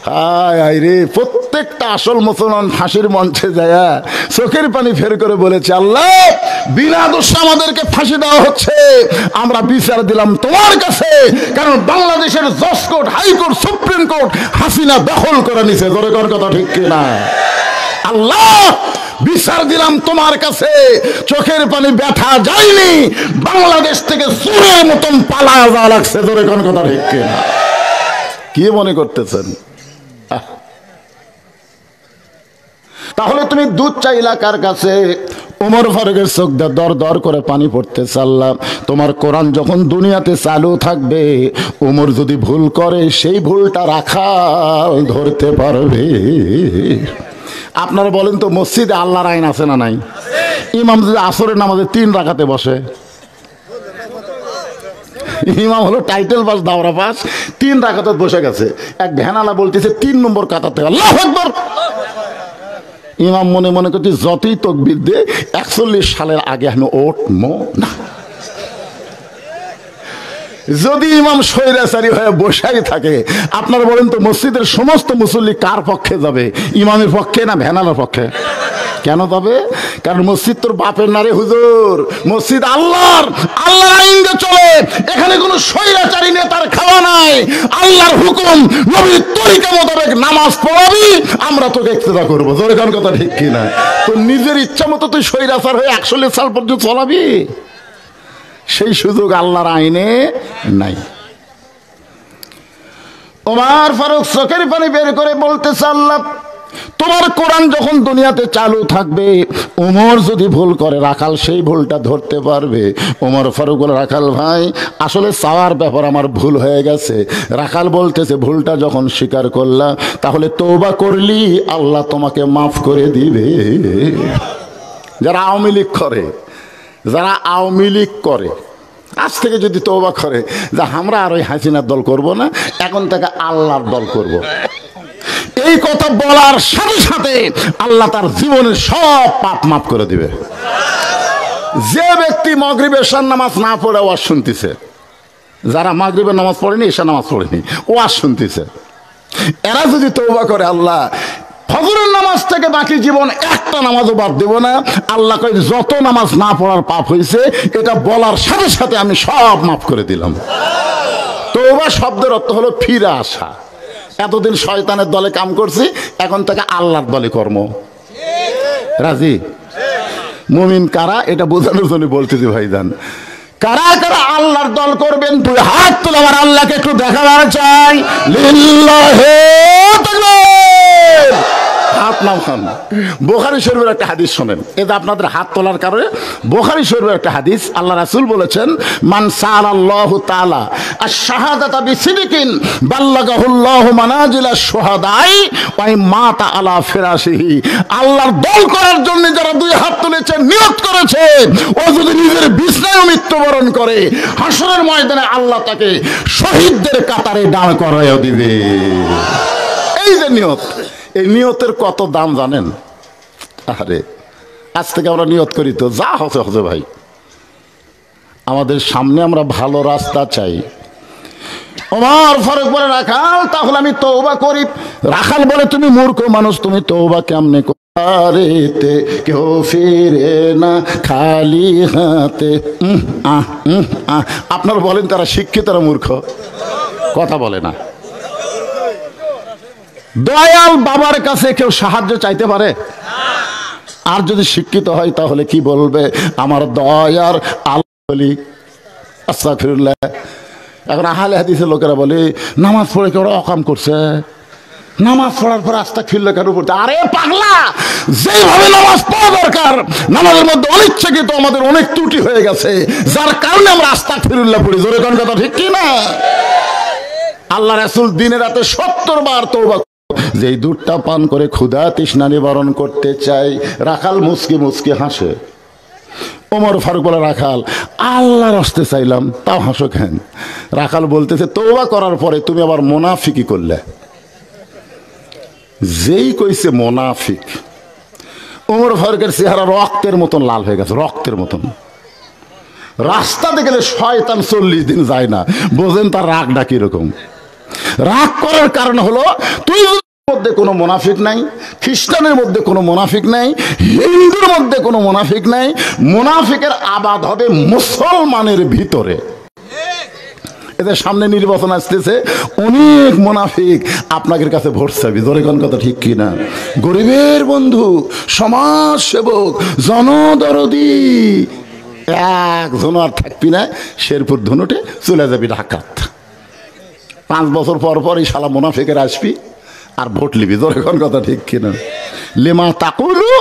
হায় হায় রে, প্রত্যেকটা আসল মুসলমান ফাঁসির মঞ্চে যায় চোখের পানি ফের করে বলেছে, আল্লাহ বিনা দোষে আমাদেরকে ফাঁসি দেওয়া হচ্ছে, আমরা বিচার দিলাম তোমার কাছে, কারণ বাংলাদেশের জজ court, high court, supreme court Hasina দখল করে নিছে। জোরে কর কথা ঠিক কিনা? আল্লাহ বিচার দিলাম তোমার কাছে, চোখের পানি ব্যথা যায়নি, বাংলাদেশ থেকে চোরের মতন পালায়া যাওয়া লাগছে। জোরে কোন কথা ঠিক কিনা? কি মনে করতেছেন? তাহলে তুমি দুধ চাইলা কার কাছে? ওমর ফারুকের চোখ দিয়ে দর দর করে পানি পড়তে চাল্লাম। তোমার কোরআন যখন দুনিয়াতে চালু থাকবে, ওমর যদি ভুল করে সেই ভুলটা রাখাল ধরতে পারবে। আপনারা বলেন তো, মসজিদে আল্লাহর আইন আছে না নাই? ইমাম যদি আসরের নামাজে 3 রাকাতে বসে, ইমাম হলো টাইটেল পাস, দাওরা পাস, 3 রাকাতে বসে গেছে, এক ভ্যানালা বলতেছে 3 নম্বর কাতাতে আল্লাহু আকবার। ইমাম মনে মনে করতে যতই তাকবীর দে, 41 সালের আগে আমি ওঠমো না। যদি ইমাম স্বৈরাচারী হয়ে বসাই থাকে, আপনারা বলেন তো মসজিদের সমস্ত মুসল্লি কার পক্ষে যাবে? ইমামের পক্ষে না ভ্যানালার পক্ষে? কেন যাবে? কারণ মসজিদ তোর বাপের নারে হুজুর, মসজিদ আল্লাহর, আল্লাহর আইনে চলে, এখানে কোনো স্বৈরাচারী নেতার খাওয়া নাই। আল্লাহর হুকুম, নবীর তরিকা মোতাবেক নামাজ পড়াবি, আমরা তোকে ইক্তেদা করবো। জোরে কোন কথা ঠিক কিনা? তোর নিজের ইচ্ছা মতো তুই স্বৈরাচার হয়ে 41 সাল পর্যন্ত চলাবি, সেই সুযোগ আল্লাহর আইনে নাই। ওমর ফারুক চোখের পানি বের করে বলতেছে, আল্লাহ তোমার কোরআন যখন দুনিয়াতে চালু থাকবে, ওমর যদি ভুল করে রাখাল সেই ভুলটা ধরতে পারবে। ওমর ফারুক বলে, রাখাল ভাই আসলে চাওয়ার ব্যাপার আমার ভুল হয়ে গেছে। রাখাল বলতেছে, ভুলটা যখন স্বীকার করলাম, তাহলে তওবা করলি আল্লাহ তোমাকে মাফ করে দিবে। যারা আওয়ামী লীগ করে, যারা আওয়ামী লীগ করে, আজ থেকে যদি তওবা করে যে আমরা আর ওই হাসিনার দল করব না, এখন থেকে আল্লাহর দল করব, এই কথা বলার সাথে সাথে আল্লাহ তার জীবনের সব পাপ মাফ করে দিবে। যে ব্যক্তি মাগরিবের এশার নামাজ না পড়ে ওয়াজ শুনতেছে, যারা মাগরিবের নামাজ পড়েনি, এশার নামাজ পড়েনি, ওয়াজ শুনতেছে, এরা যদি তওবা করে, আল্লাহ ফজরের নামাজ থেকে বাকি জীবন একটা নামাজও বাদ দেব না, আল্লাহ কই যত নামাজ না পড়ার পাপ হয়েছে এটা বলার সাথে সাথে আমি সব মাফ করে দিলাম। তওবা শব্দের অর্থ হলো ফিরে আসা। এতদিন শয়তানের দলে কাম করছি, এখন থেকে আল্লাহর দলে কর্ম। রাজি? মুমিন কারা এটা বোঝানোর জন্য বলতেছি ভাইজান, কারা কারা আল্লাহর দল করবেন? তুই হাত তুলে আমার আল্লাহকে একটু দেখাবার চাই। লিল্লাহি তাকবীর। হাত নামান। বুখারী শরীফের একটা হাদিস শোনেন, এটা আপনাদের হাত তোলার কারণে। বুখারী শরীফের একটা হাদিস, আল্লাহ রাসূল বলেছেন, মান সাআলাল্লাহু তাআলা আশ-শাহাদাতা বিসিদকিন বাল্লাগাহুল্লাহু মানাজিলাশ শুহাদাই ওয়া মাতা আলা ফিরাশিহি। আল্লাহর দল করার জন্য যারা 2 হাত তুলেছে, নিয়ত করেছে, ও যদি নিজের বিছানায় মৃত্যুবরণ করে, হাসরের ময়দানে আল্লাহ তাকে শহীদদের কাতারে দাঁড় করাইয়া দিবে। এই যে নিয়ত, এই নিয়তের কত দাম জানেন? আরে আজ থেকে আমরা নিয়ত করি তো যা হচ্ছে হচ্ছে ভাই, আমাদের সামনে আমরা ভালো রাস্তা চাই। ওমর ফারুক বলে, রাখাল তাহলে আমি তওবা করি। রাখাল বলে, তুমি মূর্খ মানুষ, তুমি তওবা কেমনে করতে? কেউ ফিরে না খালি হাতে। আপনারা বলেন তারা শিক্ষিত, তারা মূর্খ? কথা বলে না। দয়াল বাবার কাছে কেউ সাহায্য চাইতে পারে? আর যদি শিক্ষিত হয় তাহলে কি বলবে? আমার দয়ার আল্লাহ। আস্তাগফিরুল্লাহ। এখন আহলে হাদিসের লোকেরা বলে, নামাজ পড়ে কেউ অকাম করছে, নামাজ পড়ার পর আস্তাগফিরুল্লাহ কেন পড়তে? আরে পাগলা, যেভাবে নামাজ পড়া দরকার, নামাজের মধ্যে অনিচ্ছাকৃত আমাদের অনেক ত্রুটি হয়ে গেছে, যার কারণে আমরা আস্তাগফিরুল্লাহ পড়ি। জোরে কোন কথা ঠিক কি না? আল্লাহ রাসূল দিনে রাতে 70 বার তওবা। যেই দুধটা পান করে ক্ষুধা তৃষ্ণা নিবারণ করতে চাই। রাখাল মুচকি মুচকি হাসে। ওমর ফারুক বলে, রাখাল আল্লাহর হস্তে চাইলাম, তাও হাসো কেন? রাখাল বলতেছে, তওবা করার পরে তুমি আবার মুনাফিকি করলে। যেই কইছে মুনাফিক, ওমর ফারুকের চেহারা রক্তের মতন লাল হয়ে গেছে, রক্তের মতন। রাস্তাতে গেলে শয়তান 40 দিন যায় না, বোঝেন তার রাগটা কিরকম। রাগ করার কারণ হলো তুই মধ্যে কোনো মুনাফিক নাই, খ্রিস্টানের মধ্যে কোনো মুনাফিক নাই, হিন্দুর মধ্যে কোনো মুনাফিক নাই। মুনাফিকের আবাদ হবে মুসলমানের ভিতরে। এদের সামনে নির্বাচন আসতেছে, অনেক মুনাফিক আপনাদের কাছে ভোট চাবি। ধরে কোন কথা ঠিক কিনা? গরিবের বন্ধু, সমাজ সেবক, জনদরদি একজন আর থাকবি না, শেরপুর ধনুটে চলে যাবি ঢাকাত। 5 বছর পর পর এই শালা মুনাফিকের আসবি আর ভোট লিবি। ধরে কোন কথা ঠিক কিনা? লিমা তাকুলু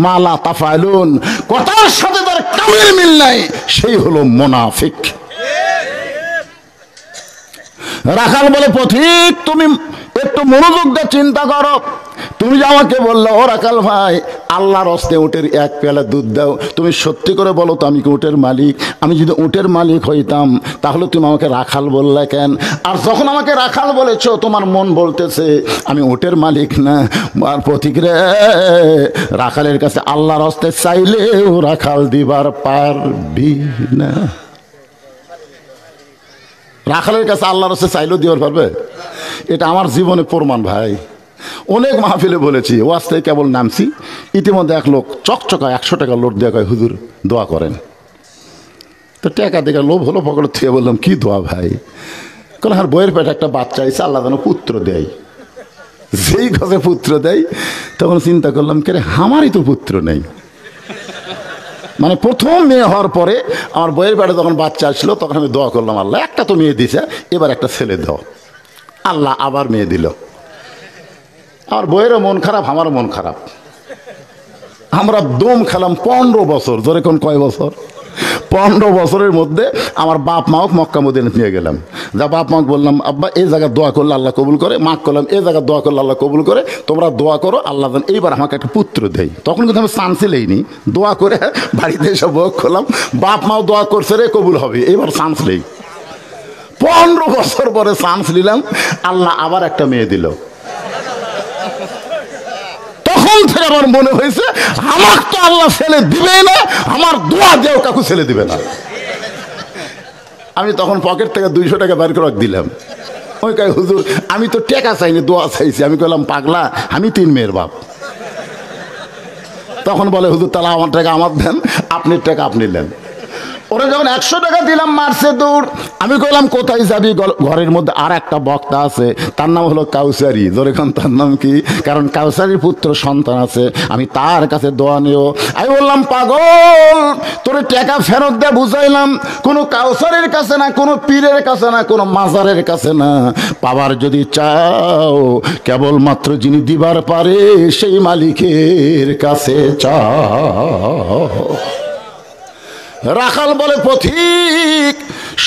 মালা তাফালুন, কথার সাথে তার কামের মিল নাই, সেই হলো মুনাফিক। রাখাল বলে পথিক তুমি একটু মনোযোগ দিয়ে চিন্তা করো। তুমি যে আমাকে বললো ও রাখাল ভাই আল্লাহর হস্তে উটের 1 পেয়ালা দুধ দাও, তুমি সত্যি করে বলো তো আমি কি উটের মালিক? আমি যদি উটের মালিক হইতাম তাহলে তুমি আমাকে রাখাল বললে কেন? আর যখন আমাকে রাখাল বলেছো তোমার মন বলতেছে আমি উটের মালিক না। আর পথিক রে, রাখালের কাছে আল্লাহর হস্তে চাইলেও রাখাল দিবার পারবি না। রাখালের কাছে আল্লাহর হস্তে চাইলেও দিবার পারবে? এটা আমার জীবনে প্রমাণ ভাই। অনেক মাহফিলে বলেছি, ওয়াজ থেকে কেবল নামছি, ইতিমধ্যে এক লোক চকচকা 100 টাকা লোড দেওয়া কয় হুজুর দোয়া করেন। তো টাকা দেখে লোভ হলো, পকেট থেকে বললাম কি দোয়া ভাই? কারণ আর বইয়ের পেটে একটা বাচ্চা আছে, আল্লাহ যেন পুত্র দেয়। যেই ঘরে পুত্র দেয় তখন চিন্তা করলাম কে রে, আমারই তো পুত্র নেই। মানে প্রথম মেয়ে হওয়ার পরে আমার বইয়ের পেটে যখন বাচ্চা আসলো তখন আমি দোয়া করলাম আল্লাহ একটা তো মেয়ে দিছে, এবার একটা ছেলে দাও। আল্লাহ আবার মেয়ে দিল। আমার বইয়েরও মন খারাপ, আমারও মন খারাপ। আমরা দম খেলাম 15 বছর। ধরে কোন কয় বছর? 15 বছরের মধ্যে আমার বাপ মাও মক্কা মদিনা নিয়ে গেলাম। যা বাপ মাকে বললাম আব্বা এই জায়গায় দোয়া করলে আল্লাহ কবুল করে, মাক করলাম এই জায়গায় দোয়া করলে আল্লাহ কবুল করে, তোমরা দোয়া করো আল্লাহ যেন এইবার আমাকে একটা পুত্র দেয়। তখন কিন্তু আমি চান্সই লইনি, দোয়া করে বাড়িতে এসে বক করলাম, বাপ মাও দোয়া করছে রে কবুল হবে, এবার চান্স নেই। 15 বছর পরে চান্স নিলাম, আল্লাহ আবার একটা মেয়ে দিল। তখন থেকে আমার মনে হয়েছে আমার তো আল্লাহ ছেলে দিবে না, আমার দোয়া দেও কাকু ছেলে দিবে না। আমি তখন পকেট থেকে 200 টাকা বের করে দিলাম। ওই কয় হুজুর আমি তো টাকা চাইনি, দোয়া চাইছি। আমি কইলাম পাগলা, আমি 3 মেয়ের বাপ। তখন বলে হুজুর তাহলে আমার টাকা আমার দেন, আপনার টাকা আপনি নেন। ওরা যখন 100 টাকা দিলাম মারছে দৌড়। আমি কইলাম কোথায় যাবি? ঘরের মধ্যে আর একটা বক্তা আছে, তার নাম হলো কাউসারি। যখন তার নাম কি? কারণ কাউসারির পুত্র সন্তান আছে, আমি তার কাছে দোয়া নিও। আমি বললাম পাগল, তোর টাকা ফেরত দিয়ে বুঝাইলাম কোনো কাউসারের কাছে না, কোনো পীরের কাছে না, কোনো মাজারের কাছে না। পাবার যদি চাও কেবলমাত্র যিনি দিবার পারে সেই মালিকের কাছে চাও। রাখাল বলে পথিক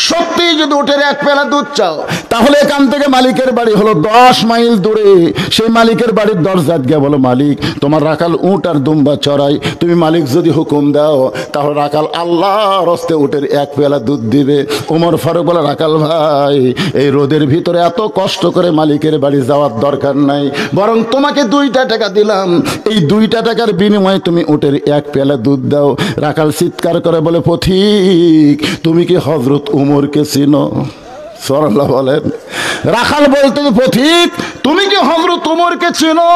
সত্যি যদি উটের 1 পেয়ালা দুধ চাও তাহলে এখান থেকে মালিকের বাড়ি হলো 10 মাইল দূরে। সেই মালিকের বাড়ির দরজাত গিয়ে বলো মালিক তোমার রাখাল উট আর দুম্বা চড়াই, তুমি মালিক যদি হুকুম দাও তাহলে রাখাল আল্লাহর হস্তে উটের 1 পেয়ালা দুধ দিবে। ওমর ফারুক বলে রাখাল ভাই এই রোদের ভিতরে এত কষ্ট করে মালিকের বাড়ি যাওয়ার দরকার নাই, বরং তোমাকে 2টা টাকা দিলাম, এই 2টা টাকার বিনিময়ে তুমি উটের 1 পেয়ালা দুধ দাও। রাখাল চিৎকার করে বলে পথিক তুমি কি হযরত উমরকে চিনো? সুবহানাল্লাহ বলেন। রাখাল বলতে পথিক তুমি কি হযরত উমরকে চিনো?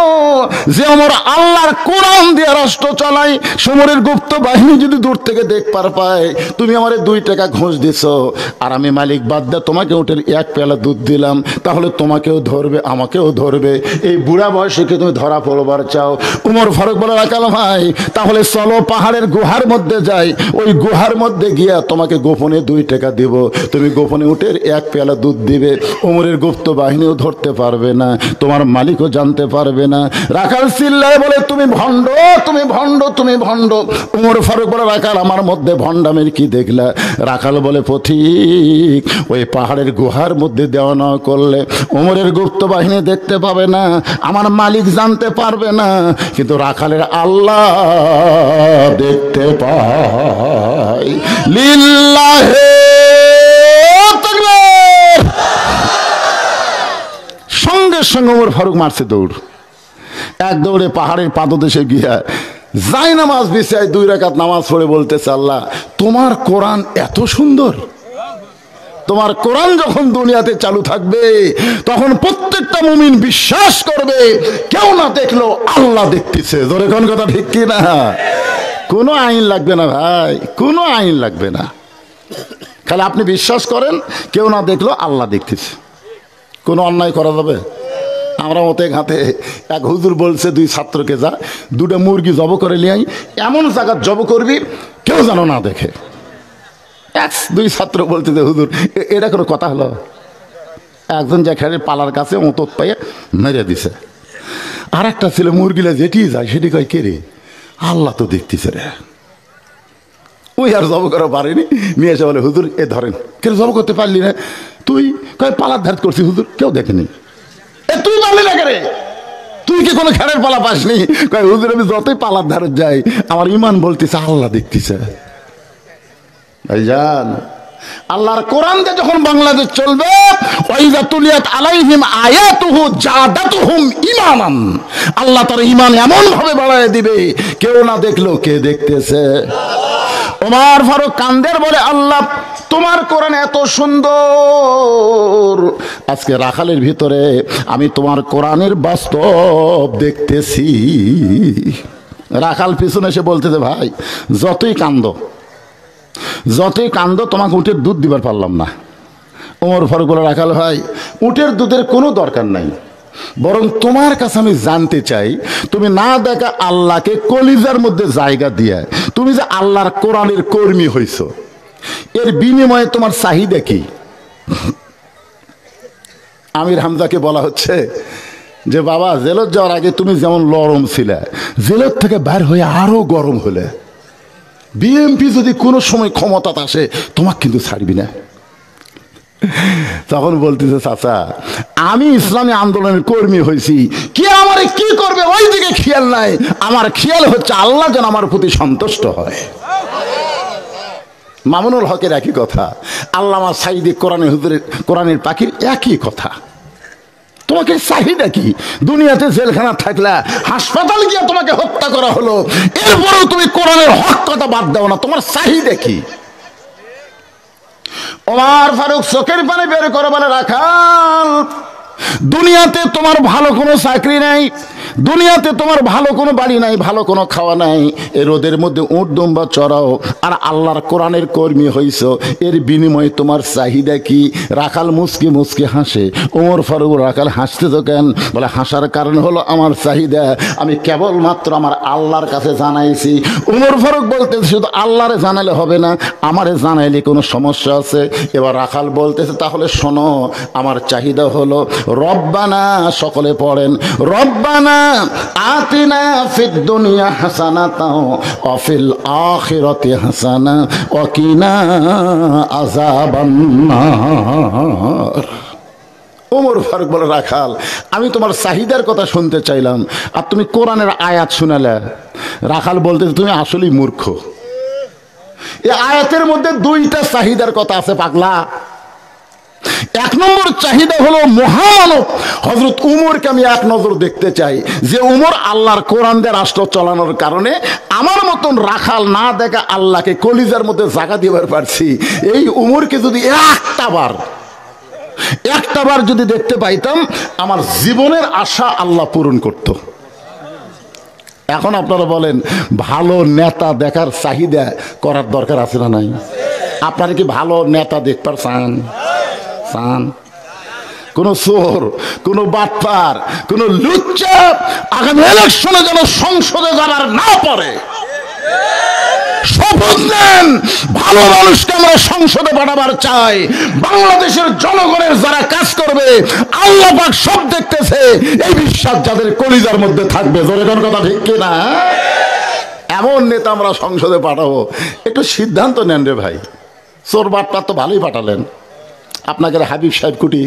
যে ওমর আল্লাহর কোরআন দিয়ে রাষ্ট্র চালায়, সমরের গুপ্ত বাহিনী যদি দূর থেকে দেখবার পায়, তুমি আমারে 2 টাকা ঘুষ দিছো আর আমি মালিক বাদ দিয়ে তোমাকে উটের 1 পেয়ালা দুধ দিলাম, তাহলে তোমাকেও ধরবে আমাকেও ধরবে। এই বুড়া বয়সে কি তুমি ধরা পড়বার চাও? উমর ফারুক বলে রাখাল ভাই তাহলে চলো পাহাড়ের গুহার মধ্যে যাই, ওই গুহার মধ্যে গিয়া তোমাকে গোপনে 2 টাকা দিব, তুমি গোপনে উটের 1 পেয়ালা দুধ দিবে। উমরের গুপ্ত বাহিনীও ধরতে পারবে না, তোমার মালিকও জানতে পারবে না। রাখাল চিল্লায় বলে তুমি ভণ্ড, তুমি ভণ্ড, তুমি ভণ্ড। উমর ফারুক বলে রাখাল আমার মধ্যে ভণ্ডামের কি দেখলা? রাখাল বলে পথিক ওই পাহাড়ের গুহার মধ্যে দেওয়া না করলে উমরের গুপ্ত বাহিনী দেখতে পাবে না, আমার মালিক জানতে পারবে না, কিন্তু রাখালের আল্লাহ দেখতে পায়। লিল্লাহে সঙ্গে সঙ্গে ওমর ফারুক মারছে দৌড়। 1 দৌড়ে পাহাড়ের পাদদেশে গিয়া যাই নামাজ বিছায় 2 রাকাত নামাজ পড়ে বলতেছে আল্লাহ তোমার কোরআন এত সুন্দর, তোমার কোরআন যখন দুনিয়াতে চালু থাকবে তখন প্রত্যেকটা মুমিন বিশ্বাস করবে কেউ না দেখলো আল্লাহ দেখতেছে। ধরে কোন কথা ঠিক কি না? কোনো আইন লাগবে না ভাই, কোনো আইন লাগবে না, খালি আপনি বিশ্বাস করেন কেউ না দেখলো আল্লাহ দেখতেছে। কোনো অন্যায় করা যাবে? আমরা মতে ঘাতে এক হুজুর বলছে দুই ছাত্রকে যা দুটো মুরগি জব করে লিয়াই, এমন জায়গা জব করবি কেউ যেন না দেখে। দুই ছাত্র বলছে যে হুজুর এটা কোনো কথা হলো? একজন যেখানে পালার কাছে ওঁত পাইয়ে মেরে দিছে, আর একটা ছেলে মুরগিলা যেটি যায় সেটি কয় কে রে, আল্লাহ তো দেখতেছে রে। ওই আর জব করা পারেনি, নিয়ে এসে বলে হুজুর এ ধরেন। কেন জব করতে পারলি না? তুই কয় পালার ধার করছি হুজুর, কেউ দেখেনি। এ তুই পারলি না কেন? তুই কি কোনো খেরের পালা পাসনি? কয় হুজুর আমি যতই পালার ধারে যাই আমার ইমান বলতেছে আল্লাহ দেখতেছে। ভাইজান আল্লাহর কোরআন দিয়ে যখন বাংলাদেশ চলবে, ওয়াইযা তুলিয়াত আলাইহিম আয়াতুহু জাদাতুহুম ঈমানান, আল্লাহ তার ঈমান এমন ভাবে বাড়ায় দিবে কেউ না দেখলো কে দেখতেছে। ওমর ফারুক কান্দের বলে আল্লাহ তোমার কোরআন এত সুন্দর, আজকে রাখালের ভিতরে আমি তোমার কোরআনের বাস্তব দেখতেছি। রাখাল পিছনে এসে বলতেছে ভাই যতই কান্দ তোমাকে উটের দুধ দিবার পারলাম না। ওমর ফারুক বলে রাখাল ভাই উটের দুধের কোনো দরকার নাই, বরং তোমার কাছে আমি জানতে চাই তুমি না দেখা আল্লাহকে কলিজার মধ্যে জায়গা দিয়ে তুমি যে আল্লাহর কোরআনের কর্মী হইছ, এর বিনিময়ে তোমার চাহিদা কি? আমির হামজাকে বলা হচ্ছে যে বাবা জেলত যাওয়ার আগে তুমি যেমন নরম ছিলে, জেলত থেকে বাইর হয়ে আরো গরম হলে, বিএমপি যদি কোনো সময় ক্ষমতাতে আসে তোমাকে কিন্তু ছাড়বি না। তখন বলতেছে চাচা আমি ইসলামী আন্দোলনের কর্মী হয়েছি, কে আমারে কি করবে ওই দিকে খেয়াল নাই, আমার খেয়াল হচ্ছে আল্লাহ যেন আমার প্রতি সন্তুষ্ট হয়। মামুনুল হকের একই কথা, আল্লামা সাইদি কোরআনের পাখির একই কথা। তোমাকে চাহিদা কি? দুনিয়াতে জেলখানা থাকলে, হাসপাতাল গিয়ে তোমাকে হত্যা করা হলো, এরপরেও তুমি কোরআনের হক কথা বাদ দাও না, তোমার চাহিদা কি? ওমর ফারুক চোখের পানি বের করে বলে রাখাল দুনিয়াতে তোমার ভালো কোনো চাকরি নাই, দুনিয়াতে তোমার ভালো কোনো বাড়ি নাই, ভালো কোনো খাওয়া নাই, এ রোদের মধ্যে উট দুম্বা চড়াও আর আল্লাহর কোরআনের কর্মী হইছ, এর বিনিময়ে তোমার চাহিদা কি? রাখাল মুচকি মুচকি হাসে। ওমর ফারুক রাখাল হাসতে তো কেন? বলে হাসার কারণ হলো আমার চাহিদা আমি কেবলমাত্র আমার আল্লাহর কাছে জানাইছি। ওমর ফারুক বলতেছে শুধু আল্লাহরে জানালে হবে না, আমারে জানাইলে কোনো সমস্যা আছে? এবার রাখাল বলতেছে তাহলে শোনো, আমার চাহিদা হলো রব্বানা, সকলে পড়েন রব্বানা আতিনা ফিদ দুনিয়া হাসানাতাও ওয়া ফিল আখিরাতি হাসানা ওয়া কিনা আযাবান নার। ওমর ফারুক বলে রাখাল আমি তোমার চাহিদার কথা শুনতে চাইলাম আর তুমি কোরআনের আয়াত শুনালে। রাখাল বলতে তুমি আসলেই মূর্খ, এই আয়াতের মধ্যে দুইটা চাহিদার কথা আছে পাগলা। এক নম্বর চাহিদা হলো মহামানব হযরত উমরকে আমি এক নজর দেখতে চাই, যে উমর আল্লাহর কোরআন দিয়ে রাষ্ট্র চালানোর কারণে আমার মতন রাখাল না দেখা আল্লাহকে কলিজার মধ্যে জায়গা দিবার পারছি। এই উমরকে যদি একটা বার যদি দেখতে পাইতাম আমার জীবনের আশা আল্লাহ পূরণ করত। এখন আপনারা বলেন ভালো নেতা দেখার চাহিদা করার দরকার আছে না নাই? আপনারা কি ভালো নেতা দেখবার চান? কোন চোর, কোন বাটপার, কোন লুচ্চা আগামী ইলেকশনে যেন সংসদে যাবার না পারে। শপথ নেন ভালো মানুষকে আমরা সংসদে পাঠাবার চাই। বাংলাদেশের জনগণের যারা কাজ করবে আল্লাহ পাক সব দেখতেছে, এই বিশ্বাস যাদের কলিজার মধ্যে থাকবে। জোরে কোন কথা ঠিক কিনা? এমন নেতা আমরা সংসদে পাঠাবো। একটু সিদ্ধান্ত নেন রে ভাই। চোর বাটপার তো ভালোই পাঠালেন, আপনাকে হাবিব সাহেব কুটি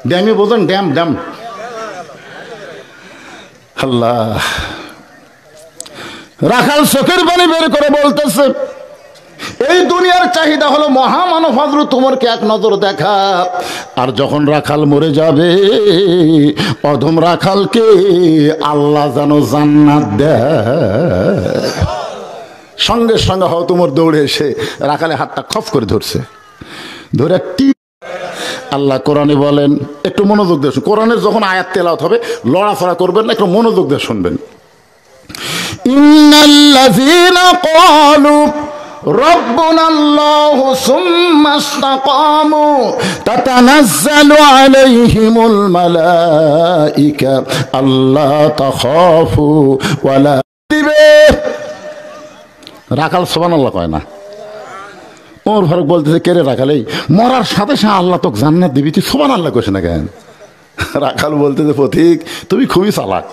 ড্যামে বোঝেন, ড্যাম আল্লাহ। রাখাল চোখের পানি বের করে বলতেছে এই দুনিয়ার চাহিদা হলো মহামানব হযরত ওমরকে এক নজর দেখা। আর যখন রাখাল মরে যাবে অধম রাখালকে আল্লাহ যেন জান্নাত দেয়। সঙ্গে সঙ্গে হয়তো ওমর দৌড়ে এসে রাখালে হাতটা খপ করে ধরছে, ধরে আল্লাহ কোরআনে বলেন, একটু মনোযোগ দিয়ে শুনুন, কোরআনের যখন আয়াত তেলাওয়াত হবে লড়াফড়া করবেন না, একটু মনোযোগ দিয়ে শুনবেন। ইন্নাল্লাযীনা ক্বালু ربنا الله ثم استقاموا تتنزل عليهم الملائكة ألا تخافوا ولا রাখাল সুবহানাল্লাহ কয় না। ওমর ফারুক বলতেছে, কে রে রাখাল, এই মরার সাথে সাথে আল্লাহ তোকে জান্নাত দিবি, তুই সুবহানাল্লাহ কইছ না কেন? রাখাল বলতেছে, পথিক তুমি খুবই চালাক,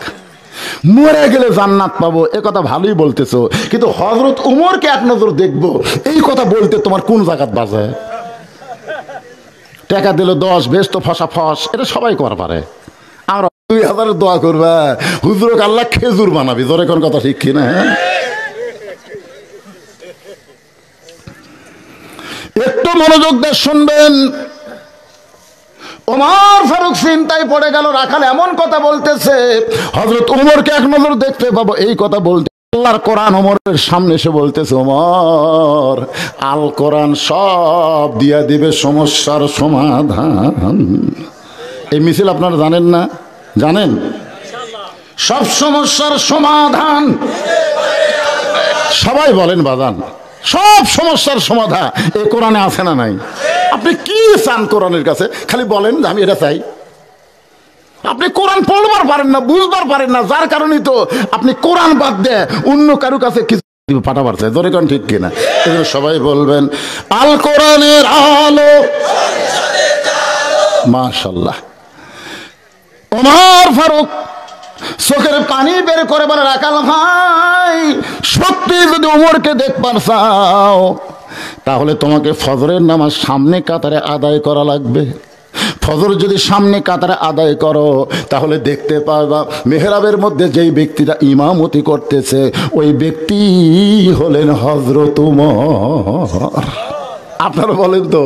মরে গেলে জান্নাত পাবো এ কথা ভালোই বলতেছো, কিন্তু হযরত উমরকে এক নজর দেখবো এই কথা বলতে তোমার কোন জায়গাত বাজে? টাকা দিল 10 বেশ তো ফসা ফস, এটা সবাই কর পারে। আমরা 2000 দোয়া করবা, হুজুরক আল্লাহ খেজুর বানাবি, জোরে কোন কথা ঠিক কিনা? একটু মনোযোগ দিয়ে শুনবেন। ওমর ফারুক চিন্তায় পড়ে গেল, রাখাল এমন কথা বলতেছে, হযরত উমরকে এক নজর দেখতে পাবো এই কথা বলতে। আল্লাহর কোরআন ওমরের সামনে এসে বলতেছে, ওমর আল কোরআন সব দিয়া দিবে সমস্যার সমাধান। এই মিছিল আপনারা জানেন না? জানেন? সব সমস্যার সমাধান, সবাই বলেন বাজান, সব সমস্যার সমাধান এই কোরআনে আছে না নাই? আপনি কি চান কোরআনের কাছে? খালি বলেন যে আমি এটা চাই। আপনি কোরআন পড়বার পারেন না, বুঝবার পারেন না, যার কারণে তো আপনি কোরআন বাদ দিয়ে অন্য কারো কাছে কিছু পাঠাবার চাই। ধরে কোন ঠিক কিনা? এগুলো সবাই বলবেন আল কোরআনের আলো। মাশাআল্লাহ। ওমর ফারুক চোখের পানি বের করে বলে, রাখাল ভাই, সত্যি যদি ওমরকে দেখবার চাও তাহলে তোমাকে ফজরের নামাজ সামনে কাতারে আদায় করা লাগবে। ফজর যদি সামনে কাতারে আদায় করো তাহলে দেখতে পাবা মেহরাবের মধ্যে যেই ব্যক্তিটা ইমামতি করতেছে ওই ব্যক্তি হলেন হযরত ওমর। আপনারা বলেন তো,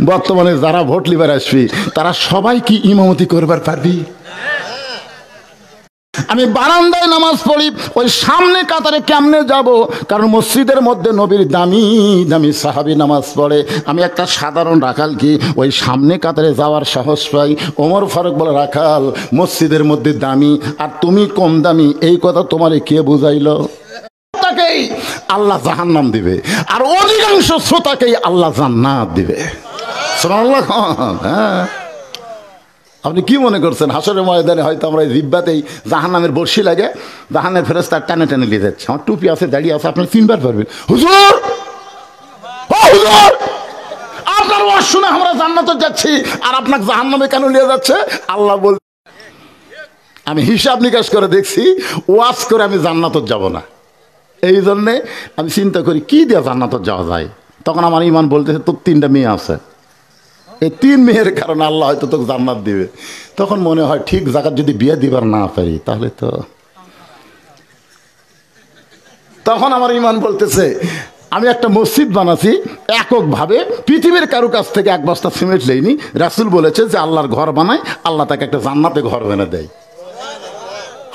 বর্তমানে যারা ভোট লিবার আসবি তারা সবাই কি ইমামতি করবার পারবি? আমি বারান্দায় নামাজ পড়ি, ওই সামনে কাতারে কেমনে যাব? কারণ মসজিদের মধ্যে নবীর দামি দামি সাহাবী নামাজ পড়ে, আমি একটা সাধারণ রাখাল কি ওই সামনে কাতারে যাওয়ার সাহস পাই? ওমর ফারুক বলে, রাখাল মসজিদের মধ্যে দামি আর তুমি কম দামি, এই কথা তোমারে কে বুঝাইলো? তাকেই আল্লাহ জাহান্নাম দিবে আর অধিকাংশ শ্রোতাকেই আল্লাহ জান্নাত দিবে। সুবহানাল্লাহ। হ্যাঁ, আপনি কি মনে করছেন হাসরের ময়দানে হয়তো আমরা জিব্বাতেই জাহান্নামের বর্ষি লাগে, জাহান্নামের ফেরেশতা টানে টানে নিয়ে যাচ্ছে? আমার টুপি আছে, দাঁড়িয়ে আছে, আপনি চিনবার পারবেন। হুজুর, ও হুজুর, আপনার ওয়াজ শুনে আমরা জান্নাতে যাচ্ছি আর আপনাকে জাহান্নামে কেন নিয়ে যাচ্ছে? আল্লাহ বল, আমি হিসাব নিকাশ করে দেখছি, ওয়াজ করে আমি জান্নাতে যাব না। এই জন্যে আমি চিন্তা করি কি দিয়ে জান্নাতে যাওয়া যায়। তখন আমার ইমান বলতেছে তোর 3টা মেয়ে আছে, এই 3 মেয়ের কারণে আল্লাহ হয়তো তোকে জান্নাত দিবে। তখন মনে হয় ঠিক জায়গায় যদি বিয়ে দিবার না পারি তাহলে তো, তখন আমার ইমান বলতেছে আমি একটা মসজিদ বানাচ্ছি এককভাবে, পৃথিবীর কারো কাছ থেকে 1 বস্তা সিমেন্ট লেইনি। রাসূল বলেছে যে আল্লাহর ঘর বানায়, আল্লাহ তাকে একটা জান্নাতে ঘর বানিয়ে দেয়।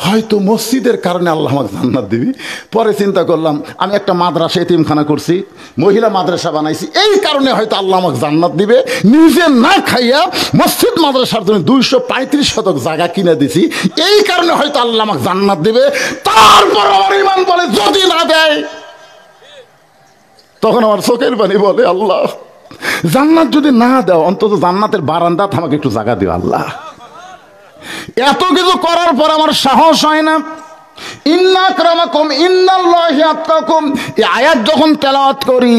হয়তো মসজিদের কারণে আল্লাহ আমাকে জান্নাত দিবি। পরে চিন্তা করলাম আমি একটা মাদ্রাসা এতিমখানা করছি, মহিলা মাদ্রাসা বানাইছি, এই কারণে হয়তো আল্লাহ আমাকে জান্নাত দিবে। নিজে না খাইয়া মসজিদ মাদ্রাসার জন্য 235 শতক জায়গা কিনে দিছি, এই কারণে হয়তো আল্লাহ আমাকে জান্নাত দিবে। তারপর আমার ইমান বলে যদি না দেয়, তখন আমার চোখের পানি বলে আল্লাহ জান্নাত যদি না দাও অন্তত জান্নাতের বারান্দাত আমাকে একটু জায়গা দিও আল্লাহ। এত কিছু করার পর আমার সাহস হয় না। ইন্না আকরামাকুম ইন্নাল্লাহি আতকাকুম, এই আয়াত যখন তেলাওয়াত করি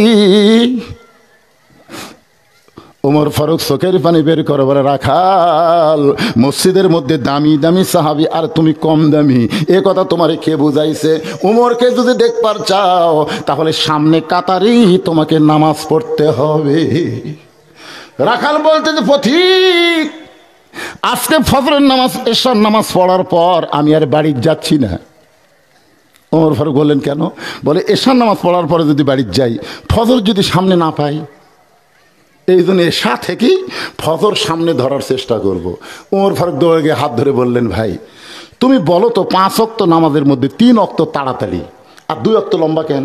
ওমর ফারুক চোখের পানি বের করে বলে, রাখাল মসজিদের মধ্যে দামি দামি সাহাবী আর তুমি কম দামি, এ কথা তোমারে কে বুঝাইছে? উমরকে যদি দেখবার চাও তাহলে সামনে কাতারেই তোমাকে নামাজ পড়তে হবে। রাখাল বলতে যে পথিক, আজকে ফজরের নামাজ এশার নামাজ পড়ার পর আমি আর বাড়ি যাচ্ছি না। ওমর ফারুক বললেন কেন? বলে এশার নামাজ পড়ার পরে যদি বাড়ি যাই ফজর যদি সামনে না পাই, এই জন্য এশা থেকেই ফজর সামনে ধরার চেষ্টা করব। ওমর ফারুক দৌড়ে গিয়ে হাত ধরে বললেন, ভাই তুমি বলো তো 5 ওয়াক্ত নামাজের মধ্যে 3 ওয়াক্ত তাড়াতাড়ি আর 2 ওয়াক্ত লম্বা কেন?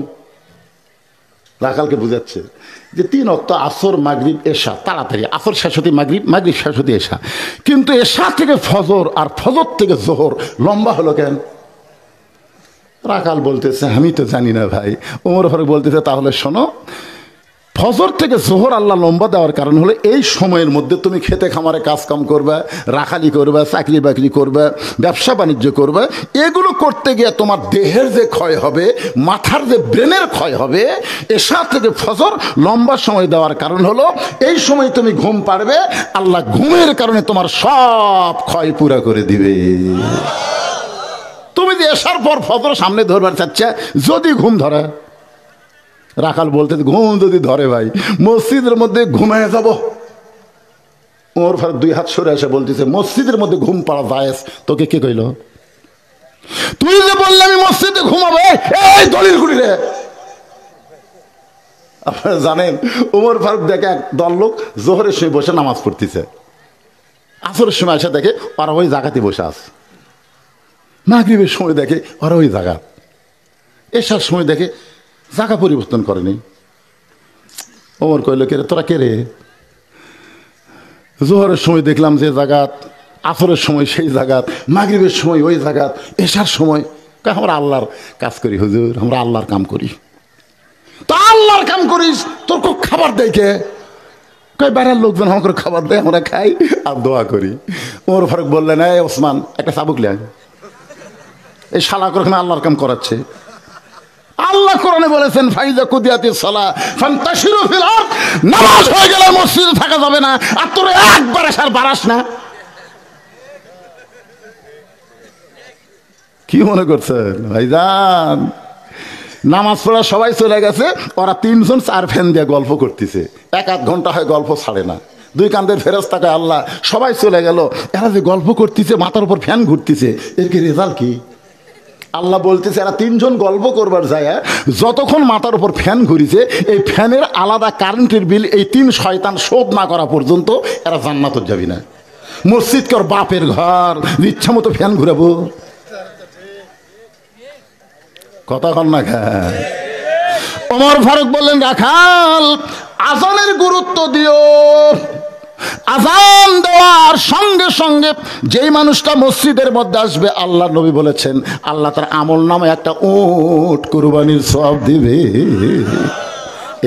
রাখালকে বুঝাচ্ছে যে 3 ওয়াক্ত আসর মাগরিব এশা তাড়াতাড়ি, আসর শেষ হতে মাগরিব, মাগরিব শেষ হতে এশা, কিন্তু এশা থেকে ফজর আর ফজর থেকে জোহর লম্বা হলো কেন? রাখাল বলতেছে আমি তো জানি না ভাই। ওমর ফারুক বলতেছে তাহলে শোনো, ফজর থেকে জোহর আল্লাহ লম্বা দেওয়ার কারণ হলো এই সময়ের মধ্যে তুমি খেতে খামারে কাজকাম করবে, রাখালি করবে, চাকরি বাকরি করবে, ব্যবসা বাণিজ্য করবে। এগুলো করতে গিয়ে তোমার দেহের যে ক্ষয় হবে, মাথার যে ব্রেনের ক্ষয় হবে, এশা থেকে ফজর লম্বা সময় দেওয়ার কারণ হলো এই সময় তুমি ঘুম পাড়বে, আল্লাহ ঘুমের কারণে তোমার সব ক্ষয় পুরা করে দিবে। তুমি যে এশার পর ফজর সামনে ধরবার চাচ্ছে, যদি ঘুম ধরে, রাখাল বলতে ঘুম যদি ধরে ভাই মসজিদের মধ্যে ঘুমায় যাব। ওর ফারুক 2 হাত সরে এসে বলতেছে মসজিদের মধ্যে ঘুম পাড়া জায়েজ, তোকে কে কইল? তুই যে বললে আমি মসজিদে ঘুমাবো, এই দলিল কুড়ি রে। আপনারা জানেন ওমর ফারুক দেখে এক দল লোক জোহরের সময় বসে নামাজ পড়তেছে, আসরের সময় এসে দেখে ওরা ওই জায়গাতে বসে আছে, মাগরিবের সময় দেখে ওরা ওই জায়গা, এশার সময় দেখে জায়গা পরিবর্তন করেনি। ওমর কইল কে রে, তোরা কে রে? জোহরের সময় দেখলাম যে জায়গাত, আসরের সময় সেই জায়গাত, মাগরিবের সময় ওই জায়গাত, এশার সময়। আমরা আল্লাহর কাজ করি হুজুর, আমরা আল্লাহর কাম করি। তো আল্লাহর কাম করিস, তোর খুব খাবার দেয় কে? কই বাইরের লোকজন আমাকে খাবার দেয়, আমরা খাই আর দোয়া করি। ওমর ফারুক বললেন এই ওসমান একটা চাবুক লে, এই শালা করে আল্লাহর কাম করাচ্ছে। আল্লাহ কোরআনে বলেছেন ফাইজা কুদিয়াতিস সালাহ ফান্তাশিরু ফিল আরদ, নামাজ হয়ে গেলে মসজিদে থাকা যাবে না। আর তোর একবার আসার বারাস না, কি মনে করছেন ভাইজান? নামাজ পড়া সবাই চলে গেছে, ওরা 3 জন 4 ফ্যান দিয়ে গল্প করতেছে, 1-1 ঘন্টা হয় গল্প ছাড়ে না। 2 কান্দের ফেরেশতাকে আল্লাহ সবাই চলে গেল, এরা যে গল্প করতেছে মাথার উপর ফ্যান ঘুরতেছে, এর কি রেজাল্ট কি? আল্লাহ বলতেছে এরা 3 জন গল্প করবার যায়, যতক্ষণ মাথার উপর ফ্যান ঘুরিছে এই ফ্যানের আলাদা কারেন্টের বিল এই 3 শয়তান শোধ না করা পর্যন্ত এরা জান্নাতে যাবি না। মসজিদ কর বাপের ঘর, ইচ্ছা মতো ফ্যান ঘুরাবো, কথা কন না খায়। ওমর ফারুক বললেন রাখাল আজানের গুরুত্ব দিও। আজান দেওয়ার সঙ্গে সঙ্গে যেই মানুষটা মসজিদের মধ্যে আসবে, আল্লাহ নবী বলেছেন আল্লাহ তার আমল নামে একটা উট কুরবানির সওয়াব দিবে।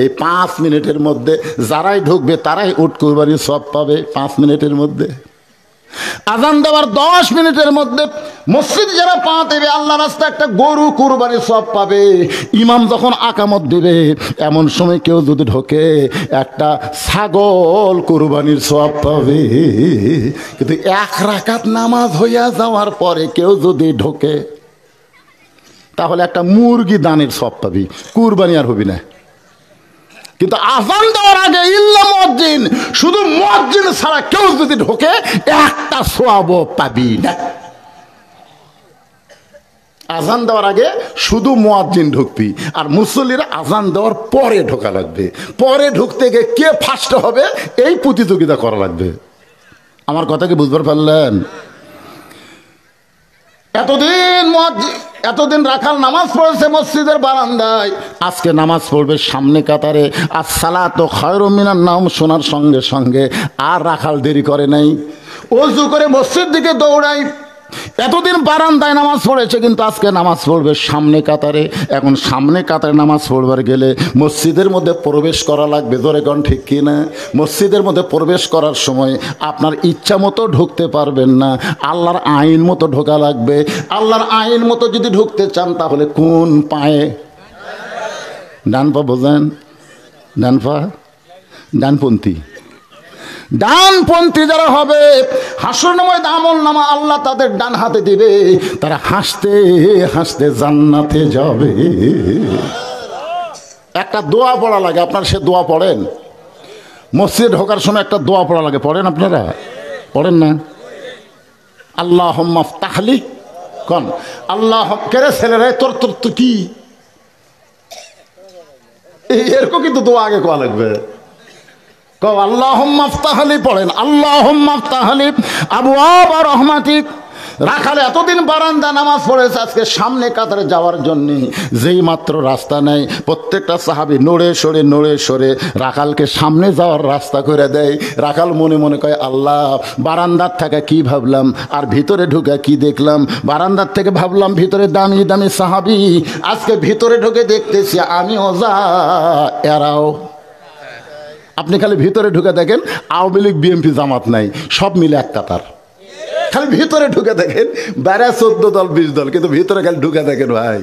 এই 5 মিনিটের মধ্যে যারাই ঢুকবে তারাই উট কুরবানির সওয়াব পাবে। 5 মিনিটের মধ্যে আজান দেওয়ার 10 মিনিটের মধ্যে মসজিদ যারা পা দেবে আল্লাহ রাস্তা একটা গরু কুরবানির সওয়াব পাবে। ইমাম যখন আকামত দিবে এমন সময় কেউ যদি ঢোকে একটা ছাগল কুরবানির সওয়াব পাবে। কিন্তু 1 রাকাত নামাজ হইয়া যাওয়ার পরে কেউ যদি ঢোকে তাহলে একটা মুরগি দানের সওয়াব পাবি, কুরবানি আর হবি না। কিন্তু আজান দেওয়ার আগে ইল্লা মুয়াজ্জিন, শুধু মুয়াজ্জিন ছাড়া কেউ যদি ঢোকে একটা সওয়াবও পাবি না। আজান দেওয়ার আগে শুধু মুয়াজ্জিন ঢুকবি, আর মুসল্লিরা আজান দেওয়ার পরে ঢোকা লাগবে। পরে ঢুকতে গিয়ে কে ফার্স্ট হবে এই প্রতিযোগিতা করা লাগবে। আমার কথা কি বুঝতে পারলেন? এতদিন রাখাল নামাজ পড়েছে মসজিদের বারান্দায়, আজকে নামাজ পড়বে সামনে কাতারে। আসসালাতু খায়রুম মিনান নাওম শোনার সঙ্গে সঙ্গে আর রাখাল দেরি করে নাই, ওযু করে মসজিদ দিকে দৌড়াই। এতদিন বারান্দায় নামাজ পড়েছে, কিন্তু আজকে নামাজ পড়বে সামনে কাতারে। এখন সামনে কাতারে নামাজ পড়বার গেলে মসজিদের মধ্যে প্রবেশ করা লাগবে, জোরে কোন ঠিক কিনা? মসজিদের মধ্যে প্রবেশ করার সময় আপনার ইচ্ছা মতো ঢুকতে পারবেন না, আল্লাহর আইন মতো ঢোকা লাগবে। আল্লাহর আইন মতো যদি ঢুকতে চান তাহলে কোন পায়ে? ডান পা বোঝেন? ডান পা, ডানপন্থী। ডানপন্থী যারা হবে হাসর নামায় আমল নামা আল্লাহ তাদের ডান হাতে দিবে, তারা হাসতে হাসতে জান্নাতে যাবে। একটা দোয়া পড়া লাগে, আপনারা সে দোয়া পড়েন? মসজিদে ঢোকার সময় একটা দোয়া পড়া লাগে, পড়েন আপনারা? পড়েন না? আল্লাহুম্মা ফতাহলি কোন আল্লাহ কেরে ছেলেরা তোর তোর তো কি এরকম, কিন্তু দোয়া আগে কোয়া লাগবে। আল্লাহুম্মা ফতাহলি পড়েন, আল্লাহুম্মা ফতাহলি আবওয়াব রহমাতিক, রাখাল এতদিন বারান্দা নামাজ পড়েছে, আজকে সামনে কাতারে যাওয়ার জন্য যেই মাত্র রাস্তা নেই, প্রত্যেকটা সাহাবী নড়ে সরে রাখালকে সামনে যাওয়ার রাস্তা করে দেয়। রাখাল মনে মনে কয়, আল্লাহ, বারান্দার থেকে কি ভাবলাম আর ভিতরে ঢুকে কি দেখলাম। বারান্দার থেকে ভাবলাম ভিতরে দামি দামি সাহাবী, আজকে ভিতরে ঢুকে দেখতেছি আমি ওজা এরাও। আপনি খালি ভিতরে ঢুকে দেখেন, আওয়ামী লীগ বিএনপি জামাত নাই, সব মিলে এক কাতার। খালি ভিতরে ঢুকে দেখেন, বাইরে 14 দল 20 দল, কিন্তু ভিতরে খালি ঢুকে দেখেন ভাই।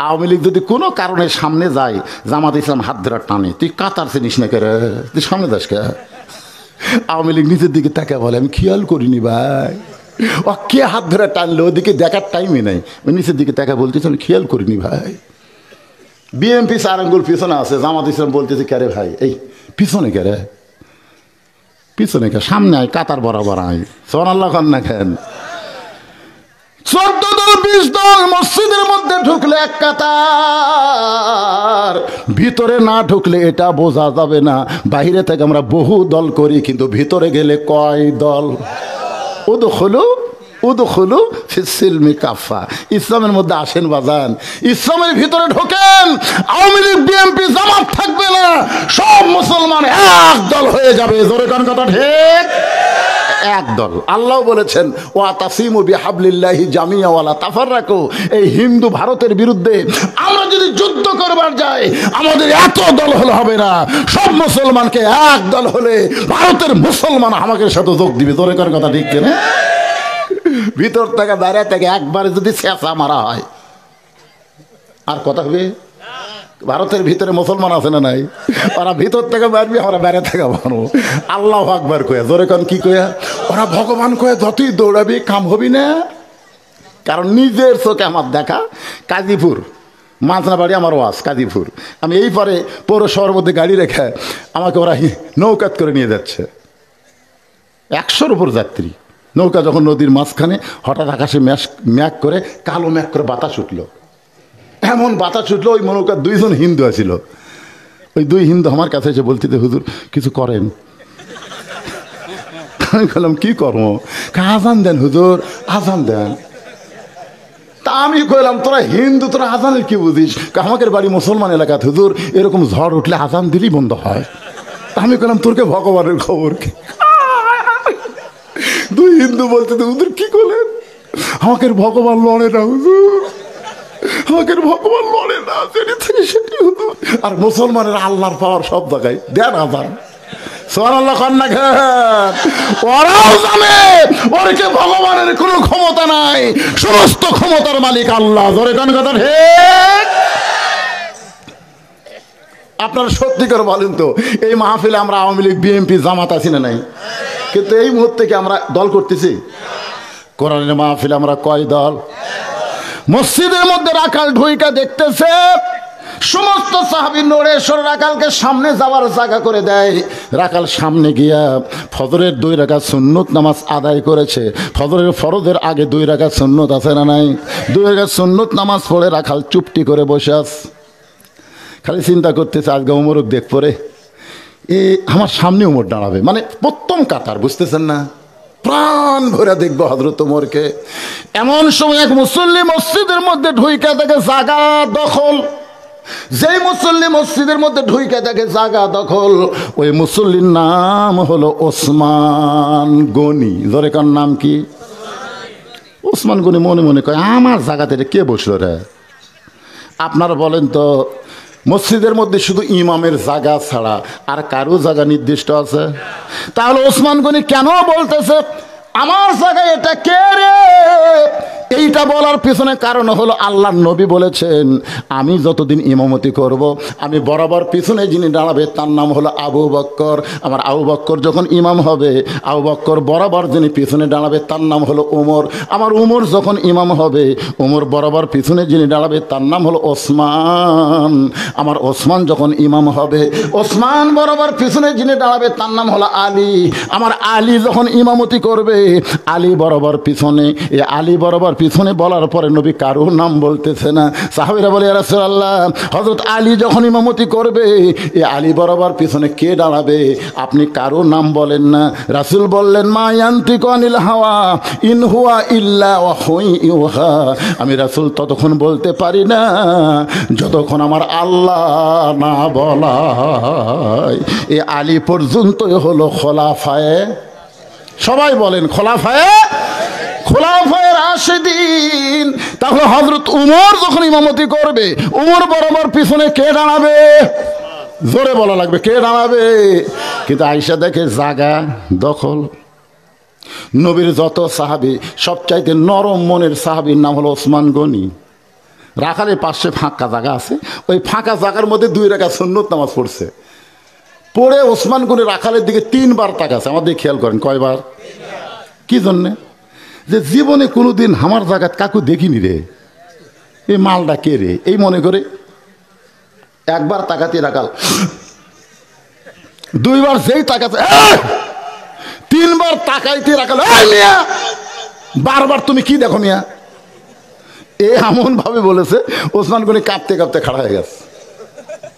আওয়ামী লীগ যদি কোনো কারণে সামনে যায়, জামাত ইসলাম হাত ধরে টানে, তুই কাতার চিনিস না করে, তুই সামনে যাস কে? আওয়ামী লীগ নিচের দিকে তাকে বলে, আমি খেয়াল করিনি ভাই, ও কে হাত ধরে টানলো, ওদিকে দেখার টাইমই নাই, ওই নিচের দিকে তাকে বলতেছে আমি খেয়াল করিনি ভাই। বিএনপি 4 আঙ্গুল পিছনে আছে, জামাত ইসলাম বলতেছে কে ভাই, এই পিছনে কে রে, পিছনে কে, সামনে আয়, কাতার বরাবর আয়। সুবহানাল্লাহ খান না খান। 14 দল 20 দল মসজিদের মধ্যে ঢুকলে এক কাতার, ভিতরে না ঢুকলে এটা বোঝা যাবে না। বাইরে থেকে আমরা বহু দল করি, কিন্তু ভিতরে গেলে কয় দল? উদখুলু ফিস-সিলমি কাফা, ইসলামের মধ্যে আসেন বাজান, ইসলামের ভিতরে ঢোকেন। আওয়ামী লীগ বিএনপি জামাত থাকবে না, সব মুসলমান এক দল হয়ে যাবে। জোরে কোন কথা ঠিক? এক দল। আল্লাহ বলেছেন, ওয়াতাসিমু বিহাবলিল্লাহি জামিয়া ওয়ালা তাফাররাকু। এই হিন্দু ভারতের বিরুদ্ধে আমরা যদি যুদ্ধ করবার যাই, আমাদের এত দল হলে হবে না, সব মুসলমানকে এক দল হলে ভারতের মুসলমান আমাদের সাথে যোগ দিবে। জোরে কোন কথা ঠিক কিনা? ভিতর থেকে বাইরে থেকে একবারে যদি চেঁচা মারা হয়, আর কথা হবে? ভারতের ভিতরে মুসলমান আছে না নাই? ওরা ভিতর থেকে মারবি, আমরা বাইরে থেকে মারবো। আল্লাহু আকবার কয়ে, জোরে কোন কি কয়ে? ওরা ভগবান কয়ে যতই দৌড়াবি কাম হবি না। কারণ নিজের চোখে আমার দেখা, কাজীপুর মাঝনাবাড়ি আমার ওয়াজ কাজীপুর, আমি এই পরে পৌরসভার মধ্যে গাড়ি রেখে আমাকে ওরা নৌকাত করে নিয়ে যাচ্ছে, 100-র উপর যাত্রী। নৌকা যখন নদীর মাঝখানে, হঠাৎ আকাশে ম্যাক করে, কালো ম্যাক করে বাতাস উঠলো, এমন বাতাস উঠলো, ওই নৌকার 2 জন হিন্দু আছিল। ওই 2 হিন্দু আমার কাছে এসে বলতে, হুজুর কিছু করেন। আমি বললাম কি কর্ম? আজান দেন হুজুর, আজান দেন। তা আমি কইলাম, তোরা হিন্দু, তোরা আজানের কি বুঝিস? আমাদের বাড়ি মুসলমান এলাকাতে হুজুর, এরকম ঝড় উঠলে আজান দিলেই বন্ধ হয়। আমি কইলাম, তোরকে ভগবানের খবর কি? 2 হিন্দু বলতে, হুজুর কি করলেন? আমাকে ভগবান লড়ে না হুজুর, আমাকে ভগবান লড়ে না, সেটি হুজুর। আর মুসলমানের আল্লাহর পাওয়ার সব জায়গায়, দেন আজান। সুবহানাল্লাহ খান না খান? ওরাও জানে ওরকে ভগবানের কোনো ক্ষমতা নাই, সমস্ত ক্ষমতার মালিক আল্লাহ। জোরে কোন কথা ঠিক? আপনারা সত্যি করে বলেন তো, এই মাহফিলে আমরা আওয়ামী লীগ বিএনপি জামাত আছি না নাই? কিন্তু এই মুহূর্তে কি আমরা দল করতেছি? কোরআনের মাহফিলে আমরা কয় দল? মসজিদের মধ্যে রাখাল ঢুইকা দেখতেছে, সমস্ত সাহাবী নড়ে সরে রাখালকে সামনে যাওয়ার জায়গা করে দেয়। রাখাল সামনে গিয়া ফজরের 2 রাকাত সুন্নত নামাজ আদায় করেছে। ফজরের ফরজের আগে 2 রাকাত সুন্নত আছে না নাই? 2 রাকাত সুন্নত নামাজ পড়ে রাখাল চুপটি করে বসে আছে, খালি চিন্তা করতেছে আজকে ওমরক দেখ পরে আমার সামনে ওমর দাঁড়াবে, মানে প্রথম কাতার, বুঝতেছেন না? প্রাণ ভরে দেখবো হযরত ওমরকে। এমন সময় এক মুসল্লি মসজিদের মধ্যে ঢুইকা দেখে জায়গা দখল। যেই মুসল্লি মসজিদের মধ্যে ঢুইকা দেখে জায়গা দখল, ওই মুসল্লির নাম হলো ওসমান গনি। জোরে কার নাম কি? ওসমান গনি মনে মনে কয়, আমার জায়গাতে কে বসলো রে? আপনারা বলেন তো, মসজিদের মধ্যে শুধু ইমামের জায়গা ছাড়া আর কারো জায়গা নির্দিষ্ট আছে? তাহলে ওসমান গনি কেন বলতেছে আমার জায়গায় এটা কে রে? এইটা বলার পিছনে কারণ হলো আল্লাহর নবী বলেছেন, আমি যতদিন ইমামতি করব, আমি বরাবর পিছনে যিনি দাঁড়াবে তার নাম হলো আবু বক্কর। আমার আবু বক্কর যখন ইমাম হবে, আবু বক্কর বরাবর যিনি পিছনে দাঁড়াবে তার নাম হলো ওমর। আমার ওমর যখন ইমাম হবে, ওমর বরাবর পিছনে যিনি দাঁড়াবে তার নাম হলো ওসমান। আমার ওসমান যখন ইমাম হবে, ওসমান বরাবর পিছনে যিনি দাঁড়াবে তার নাম হলো আলী। আমার আলী যখন ইমামতি করবে, আলী বরাবর পিছনে, এ আলী বরাবর পিছনে এতখানি বলার পরে নবী কারোর নাম বলতেছে না। সাহাবীরা বলে, ইয়া রাসূলুল্লাহ, হযরত আলী যখন ইমামতি করবে, এই আলী বরাবর পিছনে কে দাঁড়াবে? আপনি কারো নাম বলেন না। রাসূল বললেন, মা ইয়ান্তিকু আনিল হাওয়া ইন হুয়া ইল্লা ওয়াহয়ুন ইউহা। আমি রাসূল ততক্ষণ বলতে পারি না যতক্ষণ আমার আল্লাহ না বলায়। এই আলী পর্যন্তই হলো খোলাফায়ে, সবাই বলেন খোলাফায়ে রাশিদিন। তাহলে হযরত উমর যখন ইমামতি করবে, উমর বরাবর পিছনে কে দাঁড়াবে? জোরে বলা লাগবে, কে দাঁড়াবে? কিন্তু আয়েশা দেখে জায়গা দখল। নবীর যত সাহাবী, সবচাইতে নরম মনের সাহাবীর নাম হলো ওসমান গনি। রাখালের পাশে ফাঁকা জায়গা আছে, ওই ফাঁকা জায়গার মধ্যে 2 রাকাত সুন্নত নামাজ পড়ছে। পড়ে ওসমান গনি রাখালের দিকে 3 বার তাকাছে। আমাদের খেয়াল করেন কয়বার? কি জন্যে? যে জীবনে কোনোদিন আমার জায়গাত কাকু দেখিনি রে, এই মালটা কে রে, এই মনে করে একবার তাকাতে রাখাল, 2 বার যেই তাকাতে, 3 বার তাকাইতে রাখাল, মিয়া বারবার তুমি কি দেখো মিয়া, এ এমন ভাবে বলেছে ওসমান গনি কাঁপতে কাঁপতে খাড়া হয়ে গেছে।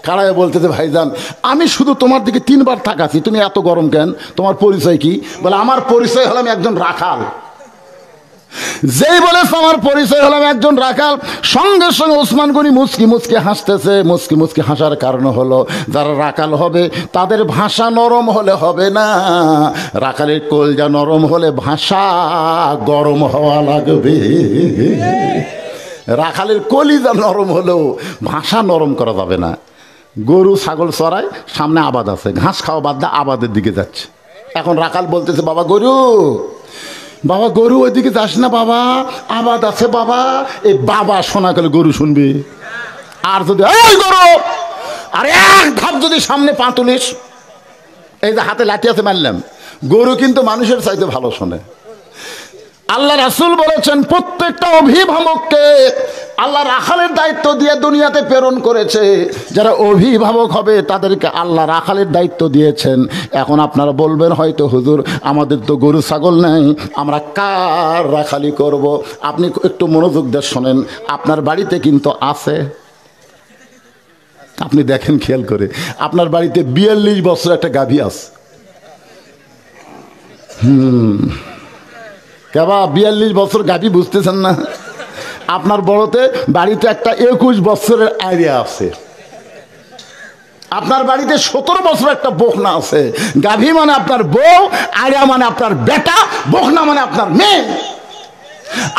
খাড়ায় বলতেছে, ভাইজান আমি শুধু তোমার দিকে 3 বার তাকাচ্ছি, তুমি এত গরম কেন? তোমার পরিচয় কি? বলে, আমার পরিচয় হলাম একজন রাখাল। যেই বলেছে আমার পরিচয় হলাম একজন রাখাল, সঙ্গে সঙ্গে ওসমান গনি মুচকি মুচকি হাসতেছে। মুচকি মুচকি হাসার কারণ হলো, যারা রাখাল হবে তাদের ভাষা নরম হলে হবে না, রাখালের কলজা নরম হলে ভাষা গরম হওয়া লাগবে। রাখালের কলিজা নরম হলেও ভাষা নরম করা যাবে না। গরু ছাগল চড়ায়, সামনে আবাদ আছে, ঘাস খাওয়া বাদ দিয়ে আবাদের দিকে যাচ্ছে। এখন রাখাল বলতেছে, বাবা গরু, বাবা গরু ওইদিকে যাস না বাবা, আবাদ আছে বাবা। এই বাবা শোনা গেলে গরু শুনবি। আর যদি ওই গরু, আর এক ধাপ যদি সামনে পা তুলিস, এই যে হাতে লাঠি আছে মারলাম, গরু কিন্তু মানুষের চাইতে ভালো শোনে। আল্লাহ রাসূল বলেছেন, প্রত্যেকটা অভিভাবককে আল্লাহ রাখালের দায়িত্ব দিয়ে দুনিয়াতে প্রেরণ করেছে। যারা অভিভাবক হবে তাদেরকে আল্লাহ রাখালের দায়িত্ব দিয়েছেন। এখন আপনারা বলবেন হয়তো, হুজুর আমাদের তো গরু ছাগল নেই, আমরা কার রাখালি করব? আপনি একটু মনোযোগ দিয়ে শোনেন, আপনার বাড়িতে কিন্তু আছে। আপনি দেখেন খেয়াল করে, আপনার বাড়িতে 42 বছর একটা গাভী আছে। কেবা 42 বছর গাভী বুঝতেছেন না? আপনার বড়তে বাড়িতে একটা 21 বছরের আইডিয়া আছে। আপনার বাড়িতে 17 বছর একটা বকনা আছে। গাভী মানে আপনার বউ, আইডিয়া মানে আপনার বেটা, বকনা মানে আপনার মেয়ে।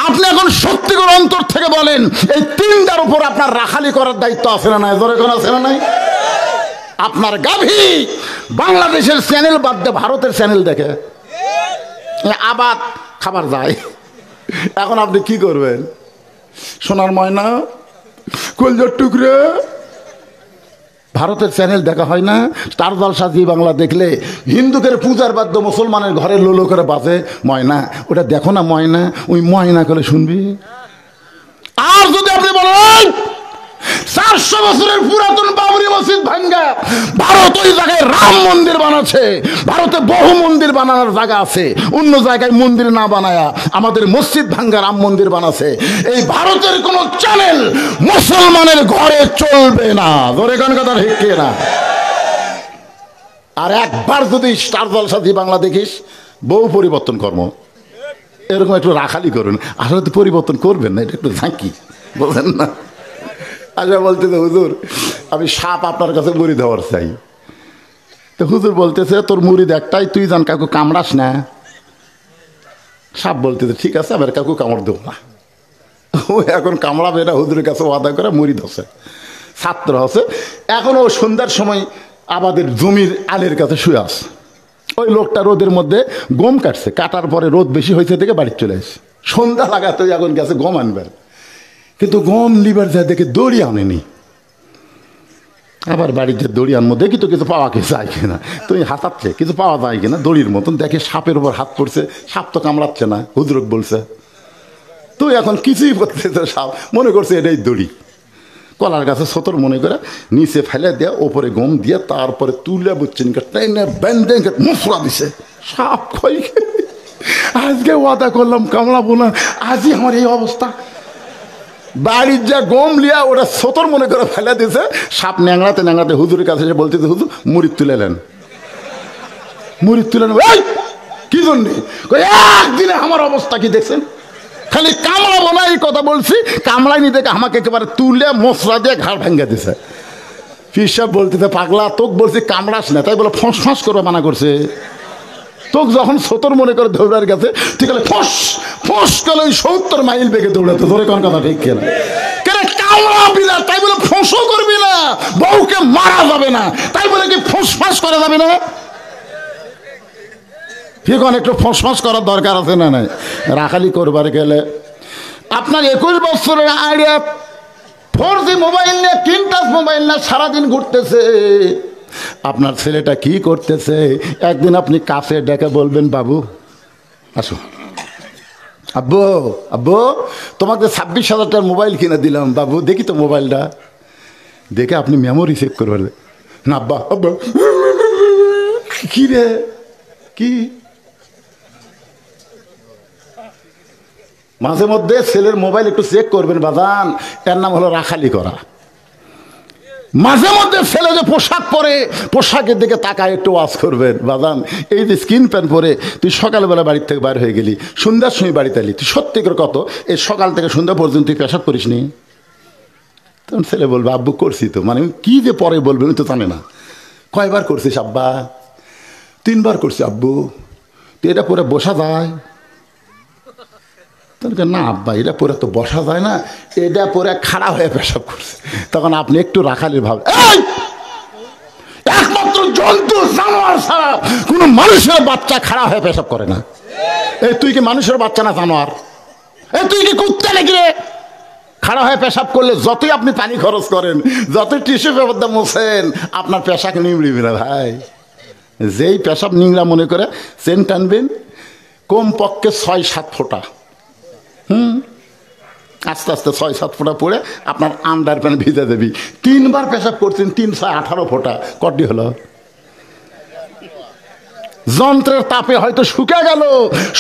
আপনি এখন সত্যি করে অন্তর থেকে বলেন, এই 3টার উপর আপনার রাখালি করার দায়িত্ব আছে না নাই? ধরে কোন আছে না নাই? আপনার গাভী বাংলাদেশের চ্যানেল বাদ দিয়ে ভারতের চ্যানেল দেখে, আবাদ খাবার যায়। এখন আপনি কি করবেন? সোনার ময়না, কলজার টুকরে, ভারতের চ্যানেল দেখা হয় না? স্টার জলসা জি বাংলা দেখলে হিন্দুদের পূজার বাদ্য মুসলমানের ঘরে লোলো করে বাজে ময়না, ওটা দেখো না ময়না, ওই ময়না করে শুনবি। আর যদি আপনি বলেন 400 বছরের পুরাতন বাবরি মসজিদ ভাঙ্গা ভারত ওই জায়গায় রাম মন্দির বানাচ্ছে, ভারতে বহু মন্দির বানানোর জায়গা আছে, অন্য জায়গায় মন্দির না বানায়া আমাদের মসজিদ ভাঙ্গা রাম মন্দির বানাচ্ছে। এই ভারতের কোন চ্যানেল মুসলমানের ঘরে চলবে না। ধরে কোন কথা ঠিক না? আর একবার যদি স্টার জলসা জি বাংলা দেখিস, বহু পরিবর্তন কর্ম, এরকম একটু রাখালি করুন। আসলে তো পরিবর্তন করবেন না, এটা একটু ঝাঁকি, বলছেন না? আচ্ছা বলতেছে, হুজুর আমি সাপ আপনার কাছে মুড়ি দেওয়ার চাই। তো হুজুর বলতেছে, তোর মুড়িদ একটাই, তুই জান কাকু কামড়াস না। সাপ বলতেছে, ঠিক আছে, আবার কাকু কামড় দেবো না। ও এখন কামড়াবে না, হুজুরের কাছে ওয়াদা করে মুড়িদ হচ্ছে, ছাত্র হচ্ছে। এখন ও সন্ধ্যার সময় আমাদের জমির আলের কাছে শুয়ে আসে। ওই লোকটা রোদের মধ্যে গম কাটছে, কাটার পরে রোদ বেশি হয়েছে থেকে বাড়ি চলে আসে। সন্ধ্যা লাগাতে এখন গেছে গম আনবার, কিন্তু গম লিবার যায় দেখে দড়ি আনেনি। আবার বাড়িতে দড়ি আনবো, দেখি তো কিছু পাওয়া কে যায় কিনা। তুই হাতাচ্ছে কিছু পাওয়া যায় কিনা, দড়ির মতন দেখে সাপের উপর হাত পড়ছে, সাপ তো কামড়াচ্ছে না, হুজুরক বলছে। তুই এখন কিছুই করতেছে, সাপ মনে করছে এটাই দড়ি। কলার গাছে সতর মনে করে নিচে ফেলে দেয়া, ওপরে গম দিয়ে তারপরে তুলে বুঝছেন ট্রেনে ব্যান্ডে মশলা দিছে, সাপ খই আজকে ওয়াদা করলাম কামড়াবো না, আজই আমার এই অবস্থা। বাড়ির যা গম লিয়া ওরা সতর মনে করে ফেলে দিয়েছে। সাপ ন্যাংড়াতে ন্যাংড়াতে হুজুরের কাছে এসে বলতেছে, হুজুর মুড়ি তুলে নেন, মুড়ি তুলে নেন। কি জন্যে? একদিনে আমার অবস্থা কি দেখছেন? খালি কামড়াবো না এই কথা বলছি, কামড়াইনি দেখে আমাকে একেবারে তুলে মশলা দিয়ে ঘাড় ভেঙে দিছে। পীর সাহেব বলতেছে, পাগলা তোকে বলছি কামড়াস না, তাই বলে ফোঁস ফাঁস করে মানা করছে। তোকে যখন সতর মনে করে দৌড়ার গেছে, ঠিক আছে ফোঁস ফোঁস করে ওই 70 মাইল বেগে দৌড়াতো। ধরে কোন কথা ঠিক কেন? কামড়াবি না তাই বলে ফোঁসও করবি না, বউকে মারা যাবে না তাই বলে কি ফোঁস ফাঁস করা যাবে না? ঠিক একটু ফোঁস ফাঁস করার দরকার আছে না নাই? রাখালি করবার গেলে আপনার 21 বছরের আইডিয়া 4G মোবাইল নিয়ে, 3 টাচ মোবাইল না সারাদিন ঘুরতেছে। আপনার ছেলেটা কি করতেছে? একদিন আপনি কাছে ডেকে বলবেন, বাবু আসো, আব্বু আব্বু তোমাকে 26,000 টাকার মোবাইল কিনে দিলাম, বাবু দেখি তো মোবাইলটা। দেখে আপনি মেমোরি সেভ করবেন না। আব্বা আব্বা কি রে কি? মাঝে মধ্যে ছেলের মোবাইল একটু চেক করবেন বাজান, এর নাম হলো রাখালি করা। মাঝে মধ্যে ছেলে যে পোশাক পরে, পোশাকের দিকে তাকায় একটু ওয়াজ করবেন, বাজান এই যে স্কিন প্যান্ট পরে তুই সকালবেলা বাড়ির থেকে বাইর হয়ে গেলি, সন্ধ্যার সময় বাড়িতে এলি, তুই সত্যি করে কত এই সকাল থেকে সন্ধ্যা পর্যন্ত তুই পেশাব করিস নি? তখন ছেলে বলবে, আব্বু করছি তো। মানে কি যে পরে বলবে উনি তো জানে না। কয়বার করছিস আব্বা? 3 বার করছি আব্বু। তো এটা পরে বসা যায়? না আব্বা এটা পরে তো বসা যায় না, এটা পরে খাড়া হয়ে পেশাব করছে। তখন আপনি একটু রাখালির ভাব, একমাত্র জন্তু জানোয়ার ছাড়া কোনো মানুষের বাচ্চা খাড়া হয়ে পেশাব করে না। এই তুই কি মানুষের বাচ্চা না জানোয়ার? এই তুই কি কুত্তা নাকি রে? খাড়া হয়ে পেশাব করলে যতই আপনি পানি খরচ করেন, যতই টিস্যু পেপার দিয়ে মোছেন, আপনার পেশাক নিংড়িবি না ভাই। যেই পেশাব নিংড়া মনে করে চেন টানবেন, কমপক্ষে 6-7 ফোঁটা, আস্তে আস্তে 6-7 ফোঁটা পড়ে আপনার আন্ডার প্যান্ট ভিজে দেবি। 3 বার পেশাব করছেন, 3-6 18 ফোঁটা, কটি হলো? যন্ত্রের তাপে হয়তো শুকে গেল,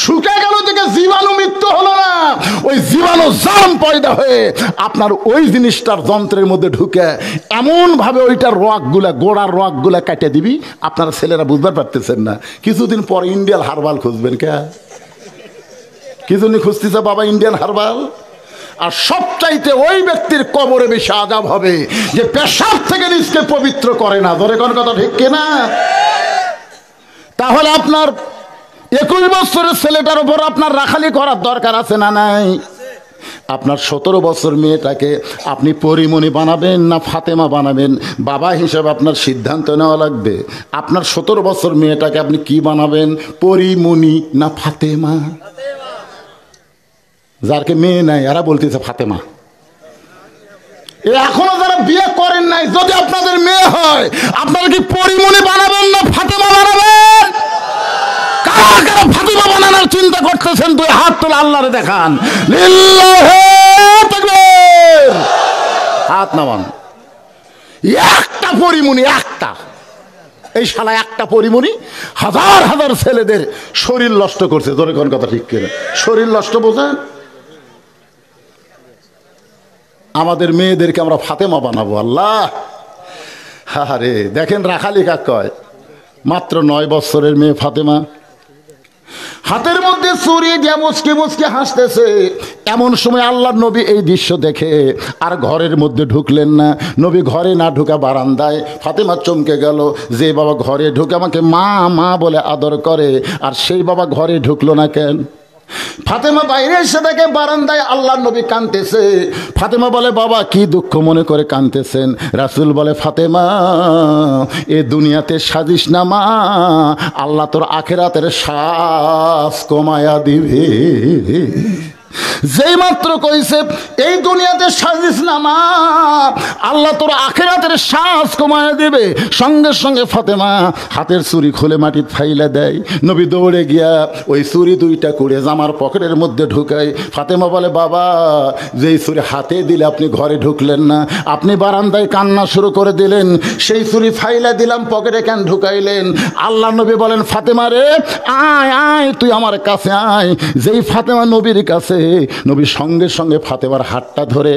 শুকে গেল দিকে জীবাণু মৃত্যু হলো না, ওই জীবাণু জাম পয়দা হয়ে আপনার ওই জিনিসটার যন্ত্রের মধ্যে ঢুকে এমন ভাবে ওইটার রগগুলা, গোড়ার রগগুলা কাটে দিবি, আপনারা ছেলেরা বুঝতে পারতেছেন না। কিছুদিন পর ইন্ডিয়ান হার্বাল খুঁজবেন। কে কি জন্য খুঁজতেছে বাবা ইন্ডিয়ান হার্বাল? আর সবচাইতে ওই ব্যক্তির কবরে বেশি আযাব হবে যে পেশাব থেকে নিজকে পবিত্র করে না। ধরে কোন কথা ঠিক কিনা? তাহলে আপনার 21 বছরের ছেলেটার উপর আপনার রাখালি করার দরকার আছে না নাই? আপনার 17 বছর মেয়েটাকে আপনি পরিমণি বানাবেন না ফাতেমা বানাবেন, বাবা হিসেবে আপনার সিদ্ধান্ত নেওয়া লাগবে। আপনার 17 বছর মেয়েটাকে আপনি কি বানাবেন, পরিমণি না ফাতেমা? যারকে মেয়ে নাই এরা বলতেছে ফাতেমা। এখনো যারা বিয়ে করেন নাই, যদি আপনাদের মেয়ে হয়, আপনারা কি পরিমণি বানাবেন না ফাতেমা বানাবেন? কারা কারা ফাতেমা বানানোর চিন্তা করতেছেন? 2 হাত তুলে আল্লাহরে দেখান, লিল্লাহি তাকবীর। হাত নামান। একটা পরিমণি, একটা, এই শালা একটা পরিমণি হাজার হাজার ছেলেদের শরীর নষ্ট করছে। ধরে কোন কথা ঠিক কিনা? শরীর নষ্ট বোঝেন? আমাদের মেয়েদেরকে আমরা ফাতেমা বানাবো। আল্লাহ আরে দেখেন রাখালি কাক কয়, মাত্র 9 বছরের মেয়ে ফাতেমা, হাতের মধ্যে ছুরি দিয়ে মুচকে মুচকে হাসতেছে। এমন সময় আল্লাহর নবী এই দৃশ্য দেখে আর ঘরের মধ্যে ঢুকলেন না। নবী ঘরে না ঢুকা বারান্দায়। ফাতেমা চমকে গেল, যে বাবা ঘরে ঢুকে আমাকে মা মা বলে আদর করে, আর সেই বাবা ঘরে ঢুকলো না কেন? ফাতেমা বাইরে এসে দেখে বারান্দায় আল্লাহর নবী কাঁদতেছে। ফাতেমা বলে, বাবা কি দুঃখ মনে করে কাঁদতেছেন? রাসূল বলে, ফাতেমা এ দুনিয়াতে সাজিস না মা, আল্লাহ তোর আখিরাতের শ্বাস কমায়া দিবে। যেই মাত্র কইছে এই দুনিয়াতে সাজিস না মা, আল্লাহ তোর আখিরাতের শ্বাস কমায় দেবে, সঙ্গে সঙ্গে ফাতেমা হাতের চুরি খুলে মাটির ফাইলা দেয়। নবী দৌড়ে গিয়া ওই চুরি দুইটা করে জামার পকেটের মধ্যে ঢুকায়। ফাতেমা বলে, বাবা যেই চুরি হাতে দিলে আপনি ঘরে ঢুকলেন না, আপনি বারান্দায় কান্না শুরু করে দিলেন, সেই চুরি ফাইলা দিলাম পকেটে কেন ঢুকাইলেন? আল্লাহ নবী বলেন, ফাতেমা রে আয় আয় তুই আমার কাছে আয়। যেই ফাতেমা নবীর কাছে, নবী সঙ্গে সঙ্গে ফাতেমার হাতটা ধরে,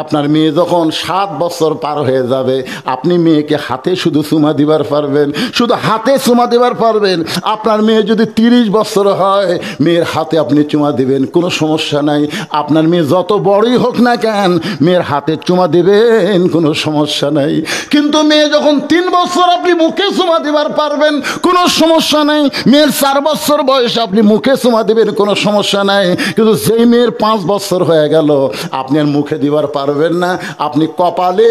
আপনার মেয়ে যখন 7 বছর পার হয়ে যাবে, আপনি মেয়েকে হাতে শুধু চুমা দিবার পারবেন, শুধু হাতে চুমা দিবার পারবেন। আপনার মেয়ে যদি 30 বছর হয়, মেয়ের হাতে আপনি চুমা দিবেন, কোনো সমস্যা নাই। আপনার মেয়ে যত বড়ই হোক না কেন, মেয়ের হাতে চুমা দিবেন, কোনো সমস্যা নাই। কিন্তু মেয়ে যখন 3 বছর, আপনি মুখে চুমা দিবার পারবেন, কোনো সমস্যা নাই। মেয়ের 4 বছর বয়সে আপনি মুখে চুমা দিবেন, কোনো সমস্যা নাই। কিন্তু যেই মেয়ের 5 বছর হয়ে গেল, আপনি আর মুখে দিবার পারবেন না, আপনি কপালে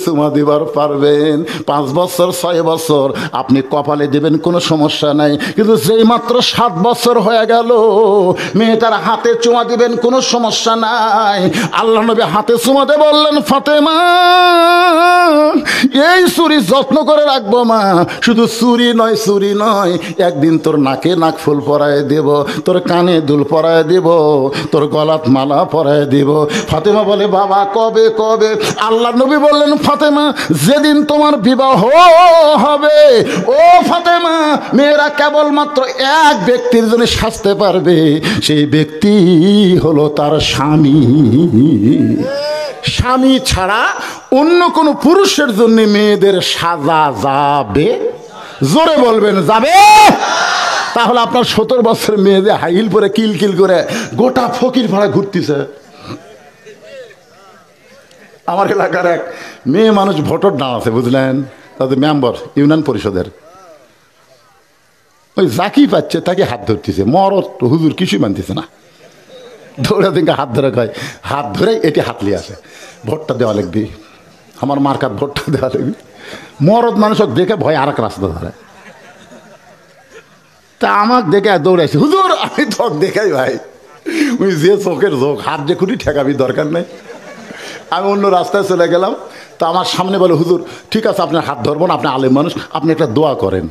চুমা দিবার পারবেন। 5 বছর 6 বছর আপনি কপালে দেবেন, কোনো সমস্যা নাই। কিন্তু যেই মাত্র 7 বছর হয়ে গেল, মেয়েটার হাতে চুমা দিবেন, কোনো সমস্যা নাই। আল্লাহ নবী হাতে চুমা দিয়ে বললেন, ফাতেমা এই চুরি যত্ন করে রাখবো মা, শুধু চুরি নয়, চুরি নয়, একদিন তোর নাকে নাক ফুল পরায় দেব, তোর কানে দুল পরায় দেব, তোর গলাত মালা পরায় দেব। ফাতেমা বলে, বাবা কবে কবে? আল্লাহ নবী বললেন, ফাতেমা যেদিন তোমার বিবাহ হবে, ও ফাতেমা মেয়েরা কেবলমাত্র এক ব্যক্তির জন্য সাজতে পারবে, সেই ব্যক্তি হলো তার স্বামী। স্বামী ছাড়া অন্য কোনো পুরুষের জন্য মেয়েদের সাজা যাবে? জোরে বলবেন, যাবে? তাহলে আপনার 17 বছর মেয়েদের হাইল পরে কিলকিল করে গোটা ফকির ভাড়া ঘুরতেছে। আমার এলাকার এক মেয়ে মানুষ ভোটার ডান আছে, বুঝলেন, তাদের মেম্বার ইউনিয়ন পরিষদের, ওই যাকি পাচ্ছে তাকে হাত ধরতেছে, মরত হুজুর কিছুই মানতেছে না, দৌড়া দিনকে হাত ধরে কয়, হাত ধরে এটি হাত লিয়ে আসে, ভোটটা দেওয়া লাগবে, আমার মার্কাত ভোটটা দেওয়া লাগবে। মরদ মানুষক দেখে ভয় আর এক রাস্তা ধরে, তা আমাকে দেখে দৌড়াইছে, হুজুর আমি তো দেখাই ভাই, ওই যে চোখের চোখ, হাত যে খুঁটি ঠেকাবি দরকার নেই। আমি অন্য রাস্তায় চলে গেলাম, তো আমার সামনে বলে, হুজুর ঠিক আছে আপনার হাত ধরবো না, আপনি আলেম মানুষ, আপনি একটা দোয়া করেন।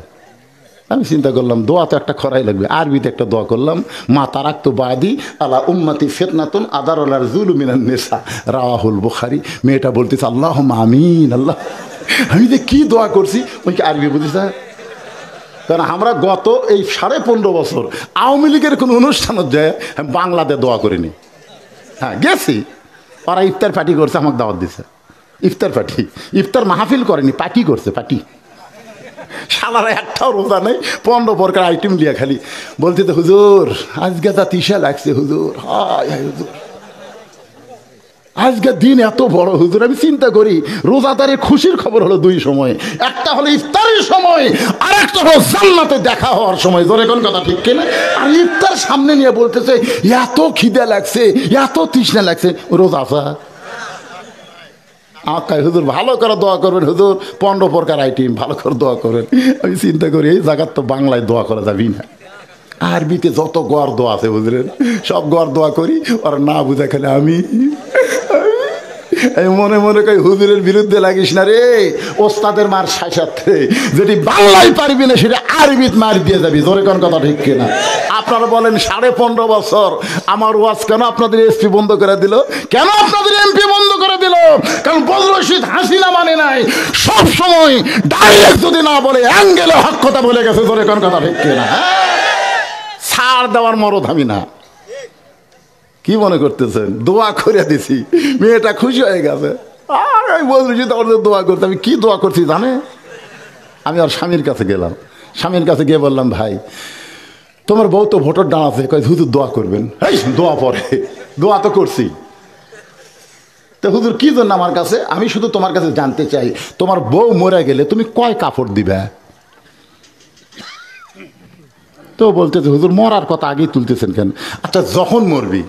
আমি চিন্তা করলাম দোয়া তো একটা করাই লাগবে, আরবিতে একটা দোয়া করলাম, মা তারাক তো বাদি আলা উম্মতি ফিতনাতুন আদারুল যুলুমিনান নিসা, রাওয়াহুল বুখারী। মেয়েটা বলতেছে আল্লাহুম্মা আমিন। আল্লাহ, আমি যে কি দোয়া করছি, ওই কি আরবি বুঝিস? কারণ আমরা গত এই 15.5 বছর আওয়ামী লীগের কোনো অনুষ্ঠানত যায় আমি বাংলাতে দোয়া করিনি। হ্যাঁ গেছি, ওরা ইফতার পার্টি করছে, আমাকে দাওয়াত দিছে, ইফতার পার্টি, ইফতার মাহফিল করেনি, পার্টি করছে, পার্টি। শালারা একটাও রোজা নেই, 15 প্রকার আইটেম লিয়া খালি বলতে, তো হুজুর আজকে যা তিসা লাগছে হুজুর, হায় হায় হুজুর আজকের দিন এত বড় হুজুর। আমি চিন্তা করি রোজাদারের খুশির খবর হলো 2 সময়, একটা হলো ইফতারের সময়, আর একটা হলো জান্নাতে দেখা হওয়ার সময়। ধরে কোন কথা ঠিক কিনা? আর ইফতার সামনে নিয়ে বলতেছে এত খিদে লাগছে, এত তৃষ্ণা লাগছে, রোজা আসা। আকাই হুজুর ভালো করে দোয়া করবেন হুজুর, 15 প্রকার আইটেম, ভালো করে দোয়া করবেন। আমি চিন্তা করি এই জায়গার তো বাংলায় দোয়া করা যাবি না, আরবিতে যত গড় দোয়া আছে বুঝলেন, সব গড় দোয়া করি, আর না বুঝা খেলে আমি মনে মনে কই হুজুরের বিরুদ্ধে লাগিস না রে, ওস্তাদের মার সাথে যেটি বাংলায় পারবি না সেটা আরবিত মার দিয়ে যাবি। জোরে কোন কথা ঠিক কিনা? আপনারা বলেন 15.5 বছর আমার ওয়াজ কেন আপনাদের এসপি বন্ধ করে দিল, কেন আপনাদের এমপি বন্ধ করে দিল? কারণ বদরুল রশিদ হাসিনা মানে নাই, সব সময় ডাইরেক্ট যদি না বলে অ্যাঙ্গেলে হক কথা বলে গেছে। জোরে কোন কথা ঠিক কিনা? ছাড় দেওয়ার মরদ আমি না। কি মনে করতেছেন? দোয়া করে দিছি, মেয়েটা খুশি হয়ে গেছে। আর আমি বলছি তোমাদের দোয়া করতে, আমি কি দোয়া করছি জানে? আমি আর স্বামীর কাছে গেলাম, স্বামীর কাছে গিয়ে বললাম, ভাই তোমার বউ তো ভোটার ডান আছে, কয় হুজুর দোয়া করবেন। এই দোয়া পরে, দোয়া তো করছি। তো হুজুর কি জন্য আমার কাছে? আমি শুধু তোমার কাছে জানতে চাই, তোমার বউ মরে গেলে তুমি কয় কাপড় দিবে? তো বলতেছে হুজুর মরার কথা আগেই তুলতেছেন কেন? আচ্ছা যখন মরবি,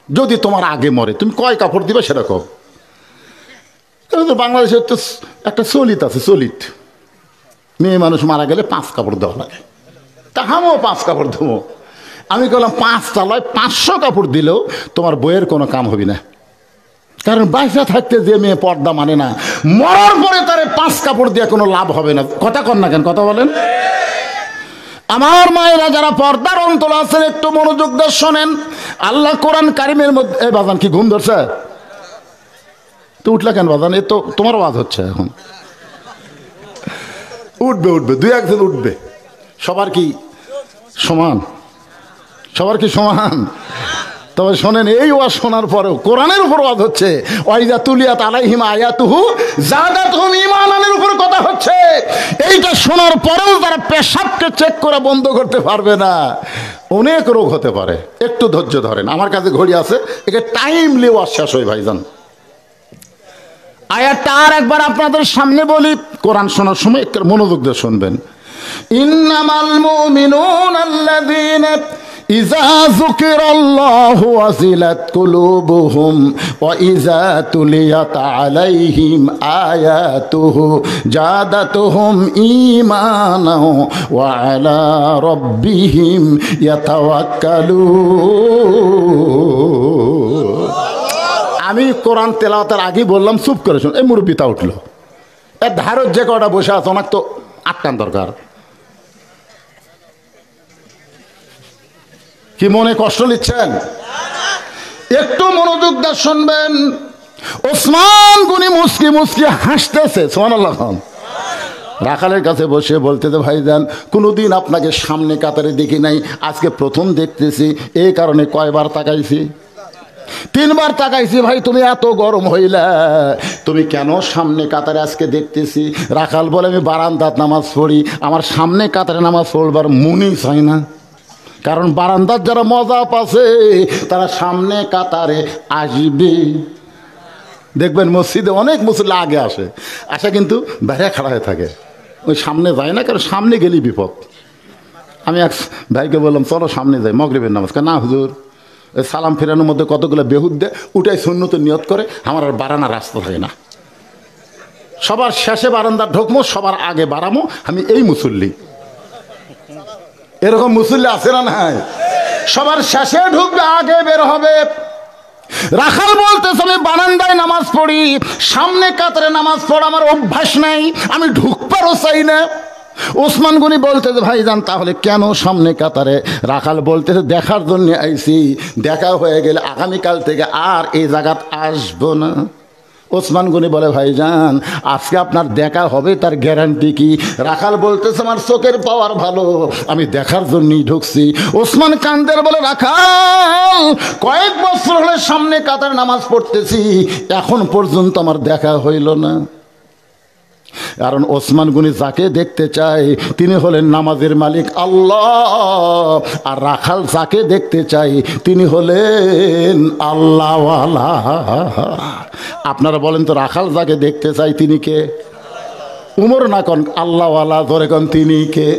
যদি তোমার আগে মরে তুমি কয় কাপড় দিবে সেরকম? বাংলাদেশের তো একটা চলিত আছে, চলিত, মেয়ে মানুষ মারা গেলে 5 কাপড় দেওয়া লাগে, তা আমিও 5 কাপড় দেবো। আমি বললাম 5 তলায় 500 কাপড় দিলেও তোমার বইয়ের কোনো কাম হবে না, কারণ বাইসা থাকতে যে মেয়ে পর্দা মানে না, মরার পরে তারে 5 কাপড় দিয়ে কোনো লাভ হবে না। কথা কন না কেন, কথা বলেন। আমার মায়েরা যারা পর্দার অন্তর আছেন একটু মনোযোগ দিয়ে শোনেন। আল্লাহ কোরআন কারিমের মধ্যে, এই বাজান কি ঘুম ধরছে? তো উঠলা কেন বাজান? এ তো তোমার আওয়াজ হচ্ছে এখন। উঠবে উঠবে, 2-1 উঠবে। সবার কি সমান? সবার কি সমান? তবে শোনেন, এই ওয়াজ শোনার পরেও কোরআনের উপর ওয়াজ হচ্ছে, ওয়াইজা তুলিয়াত আলাইহিম আয়াতুহু যাদাতহুম ঈমানের উপর কথা হচ্ছে। এইটা শোনার পরেও তারা পেশাবকে চেক করে বন্ধ করতে পারবে না, অনেক রোগ হতে পারে। একটু ধৈর্য ধরেন, আমার কাছে ঘড়ি আছে, একে টাইমলি ওয়াজ শেষ হয় ভাইজান। আয়াতটা আর একবার আপনাদের সামনে বলি, কোরআন শোনার সময় একটু মনোযোগ দিয়ে শুনবেন। ইন্নামাল মুমিনুনা আল্লাযীনা ইযা যুকিরাল্লাহু ওয়াজিলাত কুলুবুহুম ওয়া ইযা তুলিয়াত আলাইহিম আয়াতুহু জাদাতুহুম ঈমানাও ওয়া আলা রাব্বিহিম ইয়াতাওয়াক্কালুন। আমি কোরআন তেলাওয়াতের আগে বললাম চুপ করে শুন। এই মুরব্বিটা উঠলো, এর ধারত যে কটা বসে আছে ওনার তো আটকান দরকার। কি মনে কষ্ট নিচ্ছেন? একটু মনোযোগ দিয়ে শুনবেন। ওসমান গনি মুস্কি মুস্কি হাসতেছে, সুবহানাল্লাহ। রাখালের কাছে বসে বলতেছে, ভাইজান কোনোদিন আপনাকে সামনে কাতারে দেখি নাই, আজকে প্রথম দেখতেছি, এই কারণে কয়বার তাকাইছি? 3 বার তাকাইছি। ভাই তুমি এত গরম হইলা, তুমি কেন সামনে কাতারে আজকে দেখতেছি? রাখাল বলে, আমি বারান্দাত নামাজ পড়ি, আমার সামনে কাতারে নামাজ পড়বার মনই চাই না, কারণ বারান্দার যারা মজা পাচ্ছে তারা সামনে কাতারে আসবে। দেখবেন মসজিদে অনেক মুসল্লি আগে আসে কিন্তু বাইরে খাড়া হয়ে থাকে, ওই সামনে যায় না, কারণ সামনে গেলেই বিপদ। আমি এক ভাইকে বললাম, চলো সামনে যাই, মাগরিবের নামাজ। না হুজুর, সালাম ফেরানোর মধ্যে কতগুলো বেহুদ দেয়, উঠাই সুন্নত নিয়ত করে, আমার আর বারানা রাস্তা থাকে না। সবার শেষে বারান্দা ঢুকবো, সবার আগে বাড়ামো, আমি এই মুসল্লি। এরকম মুসল্লি আছে না নাই? সবার শেষে ঢুকবে, আগে বের হবে। রাখাল বলতেছে, আমি বারান্দায় নামাজ পড়ি, সামনে কাতারে নামাজ পড়া আমার অভ্যাস নাই, আমি ঢুকবারও চাই না। ওসমান গনি বলতেছে, ভাইজান তাহলে কেন সামনে কাতারে? রাখাল বলতেছে, দেখার জন্য আইছি, দেখা হয়ে গেলে আগামীকাল থেকে আর এই জায়গাত আসবো না। ওসমান গনি বলে, ভাইজান আজকে আপনার দেখা হবে, তার গ্যারান্টি কি? রাখাল বলতেছে, আমার চোখের পাওয়ার ভালো, আমি দেখার জন্যই ঢুকছি। ওসমান কান্দের বলে, রাখাল কয়েক বছর হলে সামনে কাতার নামাজ পড়তেছি, এখন পর্যন্ত আমার দেখা হইল না। কারণ ওসমান গনি যাকে দেখতে চায় তিনি হলেন নামাজের মালিক আল্লাহ, আর রাখাল যাকে দেখতে চাই তিনি হলেন আল্লাহওয়ালা। আপনারা বলেন তো, রাখাল যাকে দেখতে চাই তিনি কে? উমর না কন আল্লাহওয়ালা, ধরে কন তিনি কে?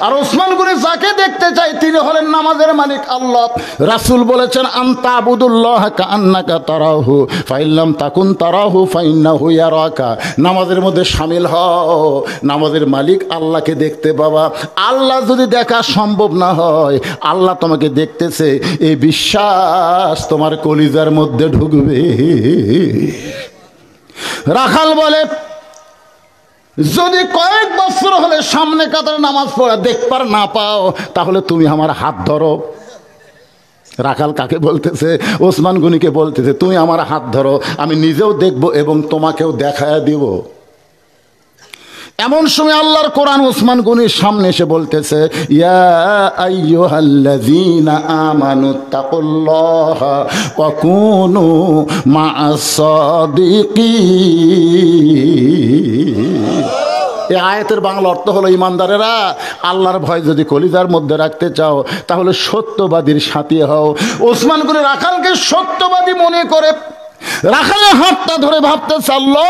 আর ওসমান গনি যাকে দেখতে চাই তিনি হলেন নামাজের মালিক আল্লাহ। রাসূল বলেছেন, আনতা আবুদুল্লাহ কাআন্নাকা তারাহু ফাইল্লাম তাকুন তারাহু ফাইন্নাহু ইয়ারাকা। নামাজের মধ্যে শামিল হও, নামাজের মালিক আল্লাহকে দেখতে পাবা। আল্লাহ যদি দেখা সম্ভব না হয়, আল্লাহ তোমাকে দেখতেছে, এই বিশ্বাস তোমার কলিজার মধ্যে ঢুকবে। রাখাল বলে, যদি কয়েক বছর হলে সামনে কাতারে নামাজ পড়া দেখবার না পাও, তাহলে তুমি আমার হাত ধরো। রাখাল কাকে বলতেছে? ওসমান গনিকে বলতেছে, তুমি আমার হাত ধরো, আমি নিজেও দেখব এবং তোমাকেও দেখায়া দিব। এমন সময় আল্লাহর কোরআন ওসমান গনির সামনে এসে বলতেছে, ইয়া আইয়ুহাল্লাযীনা আমানুত্তাকুল্লাহা ওয়া কুনু মা'আস সাদিকিন। এই আয়াতের বাংলা অর্থ হলো, ইমানদারেরা আল্লাহর ভয় যদি কলিজার মধ্যে রাখতে চাও তাহলে সত্যবাদীর সাথী হও। ওসমান গনি রাখালকে সত্যবাদী মনে করে রাখালের হাতটা ধরে ভাবতে চাললো,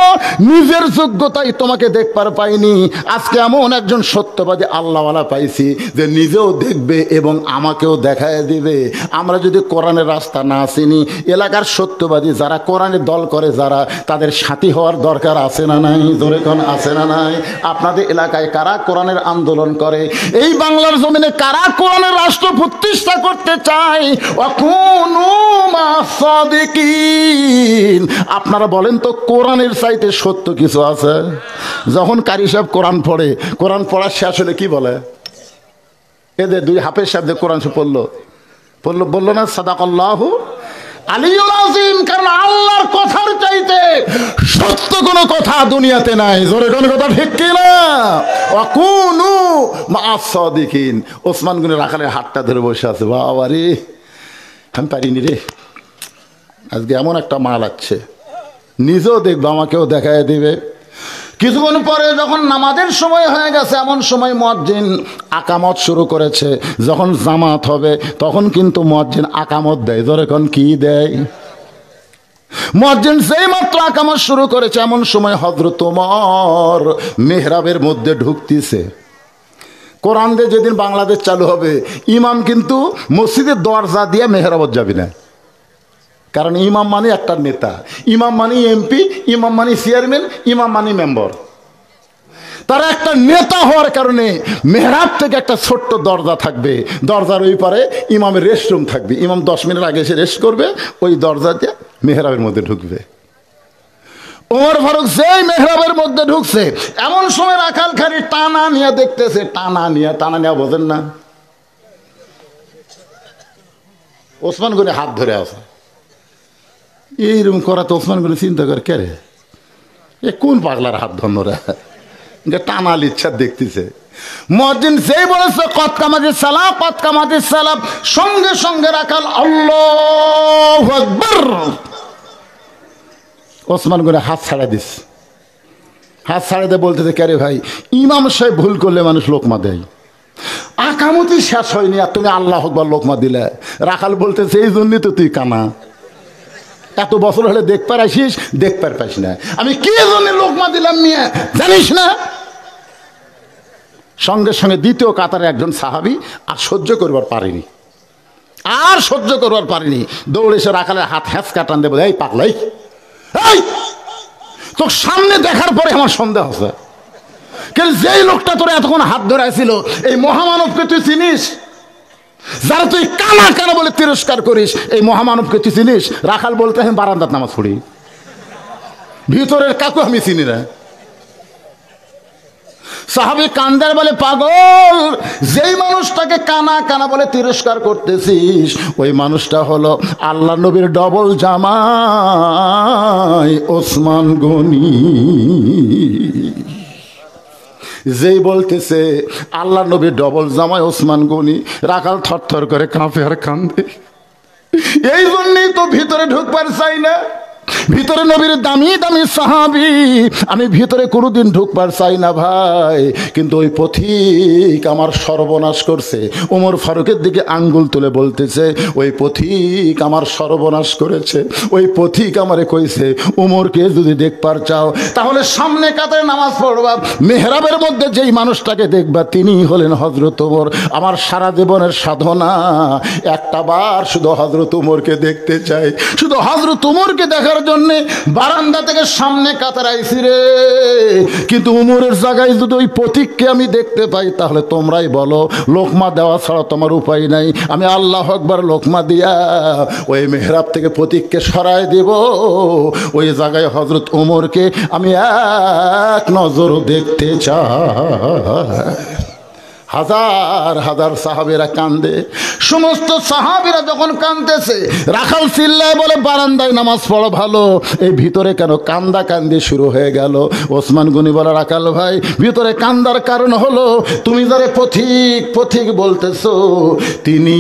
নিজের যোগ্যতাই তোমাকে দেখবার পাইনি, আজকে এমন একজন সত্যবাদী আল্লাহওয়ালা পাইছি যে নিজেও দেখবে এবং আমাকেও দেখায় দিবে। আমরা যদি কোরআনের রাস্তা না চিনি, এলাকার সত্যবাদী যারা কোরআনের দল করে যারা, তাদের সাথী হওয়ার দরকার আছে না নাই? জোরে কোন আছে না নাই? আপনাদের এলাকায় কারা কোরআনের আন্দোলন করে? এই বাংলার জমিনে কারা কোরআনের রাষ্ট্র প্রতিষ্ঠা করতে চায়? আপনারা বলেন তো, কোরআনের চাইতে সত্য কিছু আছে? যখন কারি সাহেব কোরআন পড়ে, কোরআন পড়ার শেষ হলে কি বলে? এদের দুই হাফেজ সাহেব কোরআন বললো না সাদাকাল্লাহু আলিয়ুল আযীম, কারণ আল্লাহর কথার চাইতে সত্য কোনো কথা দুনিয়াতে নাই। জোরে কোনো কথা ঠিক কি না? ওয়াকুনু মা'আস সাদিকিন। ওসমান গনি রাখালের হাতটা ধরে বসে আছে, বাবা রে আমি পারিনি রে, আজকে এমন একটা মাল আছে, নিজেও দেখবো আমাকেও দেখায় দিবে। কিছুক্ষণ পরে যখন নামাজের সময় হয়ে গেছে, এমন সময় মুয়াজ্জিন আকামত শুরু করেছে। যখন জামাত হবে তখন কিন্তু মুয়াজ্জিন আকামত দেয়। জোরে কোন কি দেয়? মুয়াজ্জিন যেই মাত্র আকামত শুরু করেছে, এমন সময় হযরত ওমর মিহরাবের মধ্যে ঢুকতেছে। কোরআন দিয়ে যেদিন বাংলাদেশ চালু হবে, ইমাম কিন্তু মসজিদের দরজা দিয়ে মেহরাবত যাবে না, কারণ ইমাম মানে একটা নেতা, ইমাম মানে এমপি, ইমাম মানে চেয়ারম্যান, ইমাম মানে মেম্বার। তারা একটা নেতা হওয়ার কারণে মেহরাব থেকে একটা ছোট্ট দরজা থাকবে, দরজার ওই পারে ইমামের রেস্টরুম থাকবে। ইমাম 10 মিনিট আগে এসে রেস্ট করবে, ওই দরজা দিয়ে মেহরাবের মধ্যে ঢুকবে। ওমর ফারুক যেই মেহরাবের মধ্যে ঢুকছে, এমন সময় রাখাল খালি টানা নিয়ে দেখতেছে, টানা নিয়ে বোঝেন না, ওসমান গনি হাত ধরে আছে। এইরকম করা তো ওসমান গনি চিন্তা করে, কে রে এ কোন পাগলার হাত ধন্যরা, টানাল ইচ্ছা দেখতেছে। মুয়াজ্জিন যেই বলেছে কদ কামাতিস সালাহ, কদ কামাতিস সালাহ, সঙ্গে সঙ্গে রাখাল আল্লাহু আকবার, ওসমান গনি হাত ছাড়া দিস। হাত ছাড়া দিয়ে বলতেছে, কে রে ভাই, ইমাম সাহেব ভুল করলে মানুষ লোকমা দেয়, আকামতি শেষ হয়নি আর তুমি আল্লাহু আকবার লোকমা দিলে। রাখাল বলতেছে, এই জন্যই তো তুই কানা, এত বছর হলে দেখবার আসিস, দেখবার পাইস না, আমি কি জন্য লোকমা দিলাম নিয়ে জানিস না? সঙ্গে সঙ্গে দ্বিতীয় কাতারে একজন সাহাবী আর সহ্য করবার পারেনি, দৌড়ে এসে রাখালের হাত হ্যাঁচ কাটান দেবো, এই পাগলাই, এই তোর সামনে দেখার পরে আমার সন্দেহ আছে, কেন যেই লোকটা তোর এতক্ষণ হাত ধরে ছিল, এই মহামানবকে তুই চিনিস? যারা তুই কানা কানা বলে তিরস্কার করিস, এই মহামানবকে তুই চিনিস? রাখাল বলতে আমি বারান্দাত নামাজ পড়ি, ভিতরের কাকু আমি চিনি না। সাহাবী কান্দার বলে, পাগল, যেই মানুষটাকে কানা কানা বলে তিরস্কার করতেছিস, ওই মানুষটা হলো আল্লাহ নবীর ডবল জামাই ওসমান গনি। যেই বলতেছে আল্লাহ নবীর ডবল জামাই ওসমান গনি, রাখাল থরথর করে কাঁপে আর কান্দে। এই জন্যই তো ভিতরে ঢুকবার চাই না, ভিতরে নবীর দামি দামি সাহাবী, আমি ভিতরে কোনোদিন ঢুকবার চাই না ভাই, কিন্তু ওই পথিক আমার সর্বনাশ করছে। ওমর ফারুকের দিকে আঙ্গুল তুলে বলতেছে, ওই পথিক আমার সর্বনাশ করেছে, ওই পথিক আমারে কইছে, ওমরকে যদি দেখবার চাও তাহলে সামনে কাতারে নামাজ পড়বা, মেহরাবের মধ্যে যেই মানুষটাকে দেখবা তিনি হলেন হযরত ওমর। আমার সারা জীবনের সাধনা একটা বার শুধু হযরত ওমরকে দেখতে চাই, শুধু হযরত ওমরকে দেখার জন্যে বারান্দা থেকে সামনে কাতার আইছি রে। কিন্তু উমরের জায়গায় যদি ওই পথিককে আমি দেখতে পাই, তাহলে তোমরাই বলো, লোকমা দেওয়া ছাড়া তোমার উপায় নাই। আমি আল্লাহু আকবার লোকমা দিয়া ওই মেহরাব থেকে পথিককে সরাই দেব, ওই জায়গায় হযরত ওমরকে আমি এক নজর দেখতে চাই। হাজার হাজার সাহাবীরা কান্দে। সমস্ত সাহাবীরা যখন কান্দতেছে, রাখাল চিল্লায় বলে, বারান্দায় নামাজ পড়ো ভালো, এই ভিতরে কেন কান্দা কান্দি শুরু হয়ে গেল? ওসমান গনি বলে, রাখাল ভাই, ভিতরে কান্দার কারণ হলো তুমি যারে পথিক পথিক বলতেছো, তিনি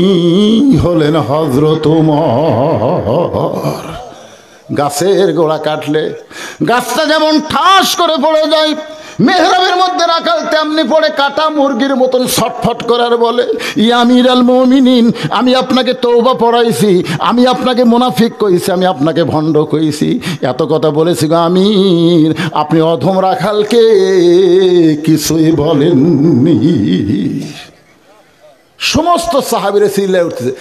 হলেন হযরত ওমর। গাছের গোড়া কাটলে গাছটা যেমন ঠাস করে পড়ে যায়, মেহরাবের মধ্যে রাখাল তেমনি পড়ে কাটা মুরগির মতন ছটফট করার বলে, ইয়া আমিরাল মুমিনিন, আমি আপনাকে তওবা পড়াইছি, আমি আপনাকে মুনাফিক কইছি, আমি আপনাকে ভণ্ড কইছি, এত কথা বলেছি গো আমির, আপনি অধম রাখালকে কিছুই বলেননি। সমস্ত সাহাবীরা চিল্লায় উঠতেছে,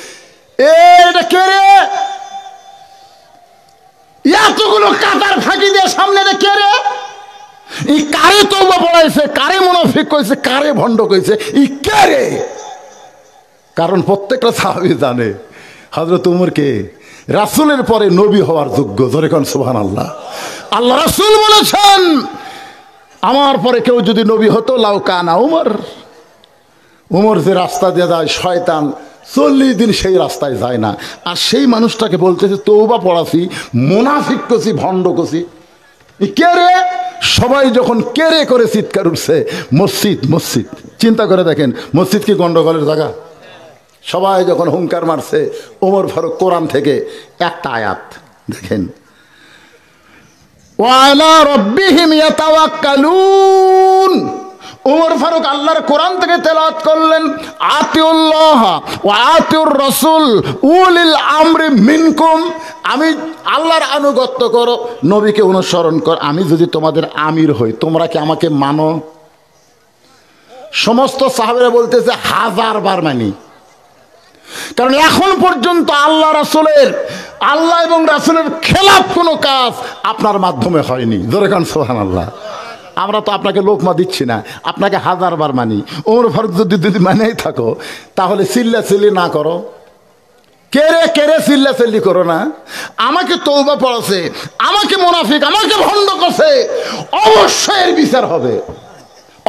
এটা কে রে? এতগুলো কাটার ফাঁকি দিয়ে সামনে রে কে রে? এই কারে তওবা পড়াইছে, কারে মুনাফিক কইছে, কারে ভণ্ড কইছে, এই কে রে? কারণ প্রত্যেকটা সাহাবী জানে হযরত ওমর কে রাসূলের পরে নবী হওয়ার যোগ্য। জোরে কোন সুবহানাল্লাহ। আল্লাহ রাসূল বলেছেন, আমার পরে কেউ যদি নবী হতো লাউ কানা ওমর, ওমর যে রাস্তা দিয়ে যায় শয়তান 40 দিন সেই রাস্তায় যায় না। আর সেই মানুষটাকে বলতেছে তওবা পড়াছি, মুনাফিক কছি, ভণ্ড কছি, কে রে? সবাই যখন কেড়ে করে চিৎকার উঠছে, মসজিদ মসজিদ, চিন্তা করে দেখেন মসজিদ কি গন্ডগোলের জায়গা? সবাই যখন হুঙ্কার মারছে, ওমর ফারুক কোরআন থেকে একটা আয়াত দেখেন, ওয়ালা রাব্বিহিম ইয়াতাওয়াক্কালুন। ওমর ফারুক আল্লাহর কোরআন থেকে তেলাওয়াত করলেন, আতিউল্লাহ ওয়া আতিউর রাসূল উলিল আমরি মিনকুম। আমি আল্লাহর আনুগত্য করো, নবীকে অনুসরণ কর। আমি যদি তোমাদের আমির হই, তোমরা কি আমাকে মানো? সমস্ত সাহাবীরা বলতেছে 1000 বার মানি। কারণ এখন পর্যন্ত আল্লাহ এবং রাসূলের খেলাফ কোনো কাজ আপনার মাধ্যমে হয়নি। জোরে কান সুবহানাল্লাহ। আমরা তো আপনাকে লোকমা দিচ্ছি না, আপনাকে 1000 বার মানি। ওমর ফারুক যদি মানেই থাকো, তাহলে চিল্লাচিল্লি না করো, কেড়ে চিল্লাচিল্লি করো না। আমাকে তওবা পড়াছে, আমাকে মুনাফিক, আমাকে ভণ্ড করছে, অবশ্যই এর বিচার হবে,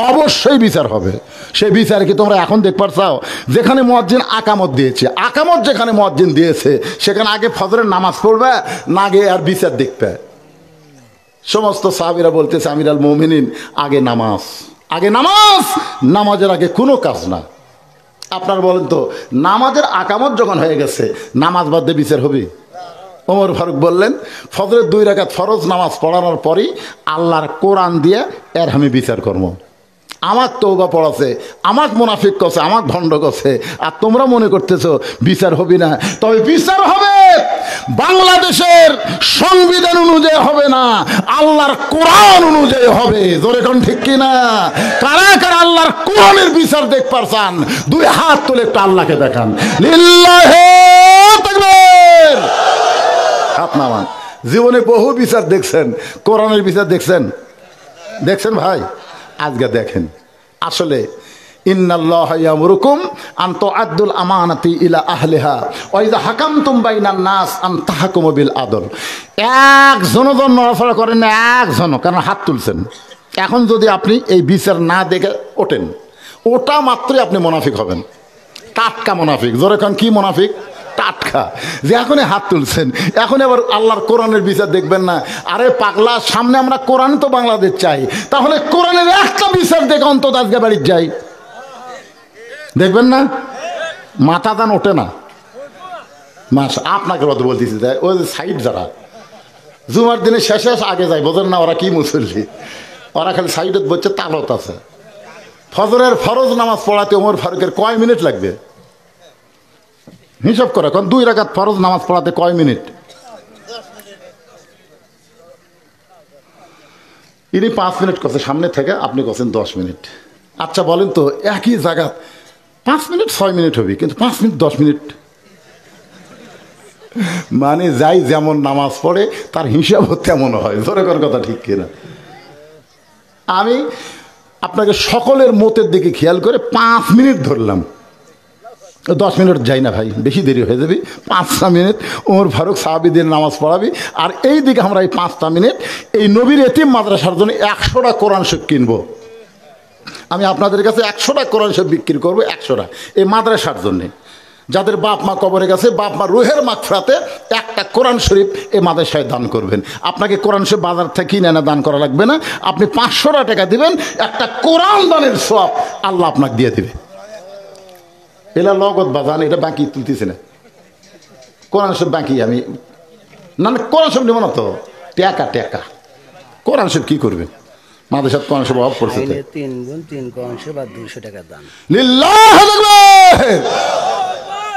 অবশ্যই বিচার হবে। সেই বিচার কি তোমরা এখন দেখবার চাও? যেখানে মুয়াজ্জিন আকামত দিয়েছে, আকামত যেখানে মুয়াজ্জিন দিয়েছে, সেখানে আগে ফজরের নামাজ পড়বে না, আগে আর বিচার দেখবে? সমস্ত সাহাবীরা বলতেছে আমিরাল মুমিনিন, আগে নামাজ, আগে নামাজ, নামাজের আগে কোনো কাজ না। আপনার বলেন তো, নামাজের আকামত যখন হয়ে গেছে, নামাজ বাদ দিয়ে বিচার হবে? ওমর ফারুক বললেন, ফজরের 2 রাকাত ফরজ নামাজ পড়ানোর পরই আল্লাহর কোরআন দিয়ে এর আমি বিচার করবো। আমার তওবা পড়াছে, আমার মুনাফিক করছে, আমার ভণ্ড করছে, আর তোমরা মনে করতেছো বিচার হবে না। তবে বিচার হবে, বাংলাদেশের সংবিধান অনুযায়ী হবে না, আল্লাহর কোরআন অনুযায়ী হবে। জোরে কোন ঠিক কিনা? কারা কারা আল্লাহর কোরআনের বিচার দেখবার চান? 2 হাত তুলে একটু আল্লাহকে দেখান। লিল্লাহি তাকবীর। হাত নামান। জীবনে বহু বিচার দেখছেন, কোরআনের বিচার দেখছেন ভাই? আজকে দেখেন, আসলে ইন্নাল্লাহা ইয়ামুরুকুম আন তুআদ্দুল আমানাতি ইলা আহলিহা ওয়া ইযা হাকামতুম বাইনান নাস আন তাহকুমু বিল আদল। একজনও নড়াচড়া করেন না, একজনও, কারণ হাত তুলছেন। এখন যদি আপনি এই বিচার না দেখে ওঠেন, ওটা মাত্রই আপনি মুনাফিক হবেন, টাটকা মুনাফিক। জোরে কান কি মুনাফিক? টাটকা। যে এখনই হাত তুলছেন, এখন আবার আল্লাহর কোরআনের বিচার দেখবেন না? আরে পাগলা, সামনে আমরা কোরআন তো বাংলাদেশ চাই, তাহলে কোরআনের একটা বিচার দেখে অন্তত আজকে বাড়ির যাই, দেখবেন না? মাথা দান ওঠে না। মাস আপনাকে কথা বলতেছি, ওই সাইড যারা জুমার দিনে শেষে আগে যায়, বোঝেন না ওরা কি মুসল্লি, ওরা খালি সাইডে বলছে তালত আছে। ফজরের ফরজ নামাজ পড়াতে ওমর ফারুকের কয় মিনিট লাগবে? হিসাব করে, কারণ 2 রাকাত ফরজ নামাজ পড়াতে কয় মিনিট? ইনি 5 মিনিট করছে সামনে থেকে, আপনি করছেন 10 মিনিট। আচ্ছা বলেন তো, একই জায়গা 5 মিনিট 6 মিনিট হবে, কিন্তু 5 মিনিট 10 মিনিট, মানে যাই যেমন নামাজ পড়ে তার হিসাবও তেমন হয়। জোরে কর কথা ঠিক কিনা? আমি আপনাকে সকলের মতের দিকে খেয়াল করে 5 মিনিট ধরলাম, 10 মিনিট যাই না ভাই, বেশি দেরি হয়ে যাবে। 5টা মিনিট ওমর ফারুক সাহাবীদের নামাজ পড়াবি, আর এই দিকে আমরা এই 5টা মিনিট এই নবীর এতিম মাদ্রাসার জন্য 100টা কোরআন শরীফ কিনবো। আমি আপনাদের কাছে 100টা কোরআন শরীফ বিক্রি করবো, 100টা এই মাদ্রাসার জন্যে। যাদের বাপ মা কবরে গেছে, বাপ মা রুহের মাগফিরাতে একটা কোরআন শরীফ এই মাদ্রাসায় দান করবেন। আপনাকে কোরআন শরীফ বাজার থেকে কিনে এনে দান করা লাগবে না, আপনি 500 টাকা দিবেন, একটা কোরআন দানের সওয়াব আল্লাহ আপনাকে দিয়ে দেবে। এলা লগত বাজান, এটা বাকি তুলতেছে না, কোরআন শরীফ বাকি। আমি না কোরআন শরীফ নেব না তো, টাকা কোরআন শরীফ কী করবেন? মাদ্রাসাত কোরআন শরীফ অভাব পড়ছে তাই 3 গুণ 3 কোরআন শরীফ আর 200 টাকা দান। লিল্লাহ আকবার।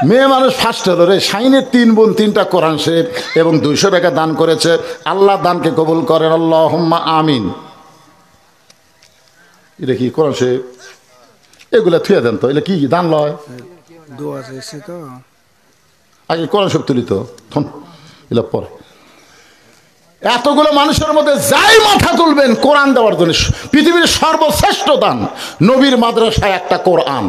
মেয়ে মানুষ ফার্স্ট হলো রে, শাইনের 3 বোন 3টা কোরআন শরীফ এবং 200 টাকা দান করেছে। আল্লাহ দানকে কবুল করেন, আল্লাহুম্মা আমিন। এটা কি কোরআন শরীফ? এগুলা থুয়ে দেন তো, এগুলা কি দান লয়? দোয়া চাইছে তো, আগে কোরআন শরীফ তুলি তো, এগুলা পরে। এতগুলো মানুষের মধ্যে যাই মাথা তুলবেন কোরআন দেওয়ার জন্য, পৃথিবীর সর্বশ্রেষ্ঠ দান নবীর মাদ্রাসায় একটা কোরআন।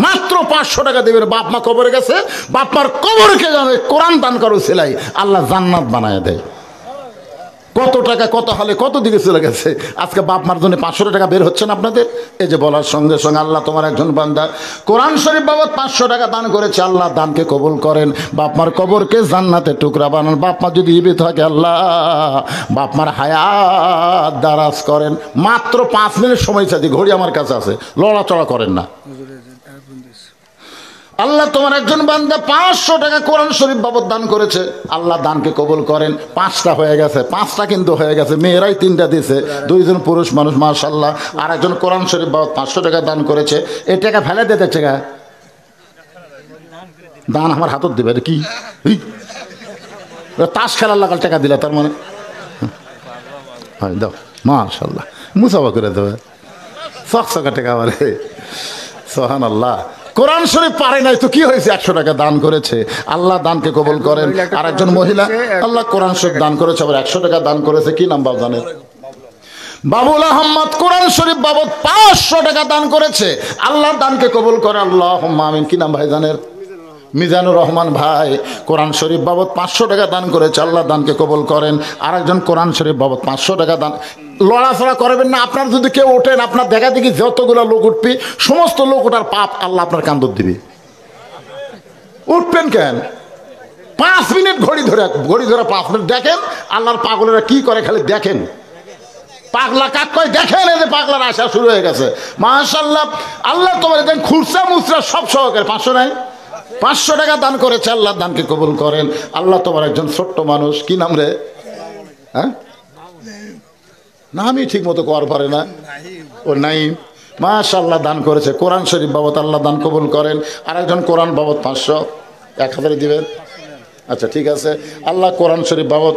মাত্র 500 টাকা দেবেন। বাপ মা কবরে গেছে, বাপ মার কবরকে জানে কোরআন দান করো সেলাই, আল্লাহ জান্নাত বানায় দেয়। কত টাকা কত হলে কত দিকে চলে গেছে। আজকে বাপ মার জন্য 500 টাকা বের হচ্ছে না আপনাদের? এই যে বলার সঙ্গে সঙ্গে আল্লাহ তোমার একজন বান্দা কোরআন শরীফ বাবদ 500 টাকা দান করেছে, আল্লাহ দানকে কবুল করেন। বাপ মার কবরকে জান্নাতে টুকরা বানান। বাপ মা যদি জীবিত থাকে আল্লাহ বাপ মার হায়াত দারাজ করেন। মাত্র 5 মিনিট সময় চাই, ঘড়ি আমার কাছে আছে, লড়াচড়া করেন না। আল্লাহ তোমার একজন বান্দা 500 টাকা কোরআন শরীফ বাবদ দান করেছে, আল্লাহ দানকে কবুল করেন। 5টা হয়ে গেছে, 5টা কিন্তু হয়ে গেছে। মেয়েরাই 3টা দিয়েছে, 2জন পুরুষ মানুষ মাশাআল্লাহ। আর একজন কোরআন শরীফ বাবদ 500 টাকা দান করেছে। এই টাকা ফেলে দিতে টাকা দান আমার হাতত দিবে কি? তাস খেলার লাগাল টাকা দিলা তার মানে দাও মাশাআল্লাহ, মুসাফা করে দেবে চকচকা টাকা আমার। সুবহানাল্লাহ। কোরআন শরীফ পারে নাই তো কি হয়েছে, 100 টাকা দান করেছে, আল্লাহ দানকে কবুল করেন। আর একজন মহিলা আল্লাহ কোরআন শরীফ দান করেছে, আবার 100 টাকা দান করেছে। কি নাম বাবু জানেন? বাবুল আহমদ কোরআন শরীফ বাবদ 500 টাকা দান করেছে, আল্লাহ দানকে কবুল করে, আল্লাহুম্মা আমিন। কি নাম ভাই জানেন? মিজানুর রহমান ভাই কোরআন শরীফ বাবদ 500 টাকা দান করেছে, আল্লাহ দানকে কবুল করেন। আর একজন কোরআন শরীফ বাবদ 500 টাকা দান। লড়াচড়া করবেন না। আপনার যদি কেউ ওঠেন, আপনার দেখা দেখি যতগুলো লোক উঠবে সমস্ত লোক ওঠার পাপ আল্লাহ আপনার কান্দর দিবে। উঠবেন কেন? 5 মিনিট ঘড়ি ধরে 5 মিনিট দেখেন আল্লাহর পাগলেরা কি করে, খালি দেখেন। পাগলা কাক কয় দেখেন, এই যে পাগলার আসা শুরু হয়ে গেছে মাশাআল্লাহ। আল্লাহ তোমার দেন খুরসা মুসরা সব সহকারে 500 নাই 500 টাকা দান করেছে, আল্লাহ দানকে কবুল করেন। আল্লাহ তোমার একজন ছোট্ট মানুষ, কি নাম রে? হ্যাঁ না আমি ঠিক মতো কর পারে না, ও নাইম মাশাআল্লাহ দান করেছে কোরআন শরীফ বাবদ, আল্লাহ দান কবুল করেন। আর একজন কোরআন বাবদ 500 1000 দিবেন। আচ্ছা ঠিক আছে, আল্লাহ কোরআন শরীফ বাবদ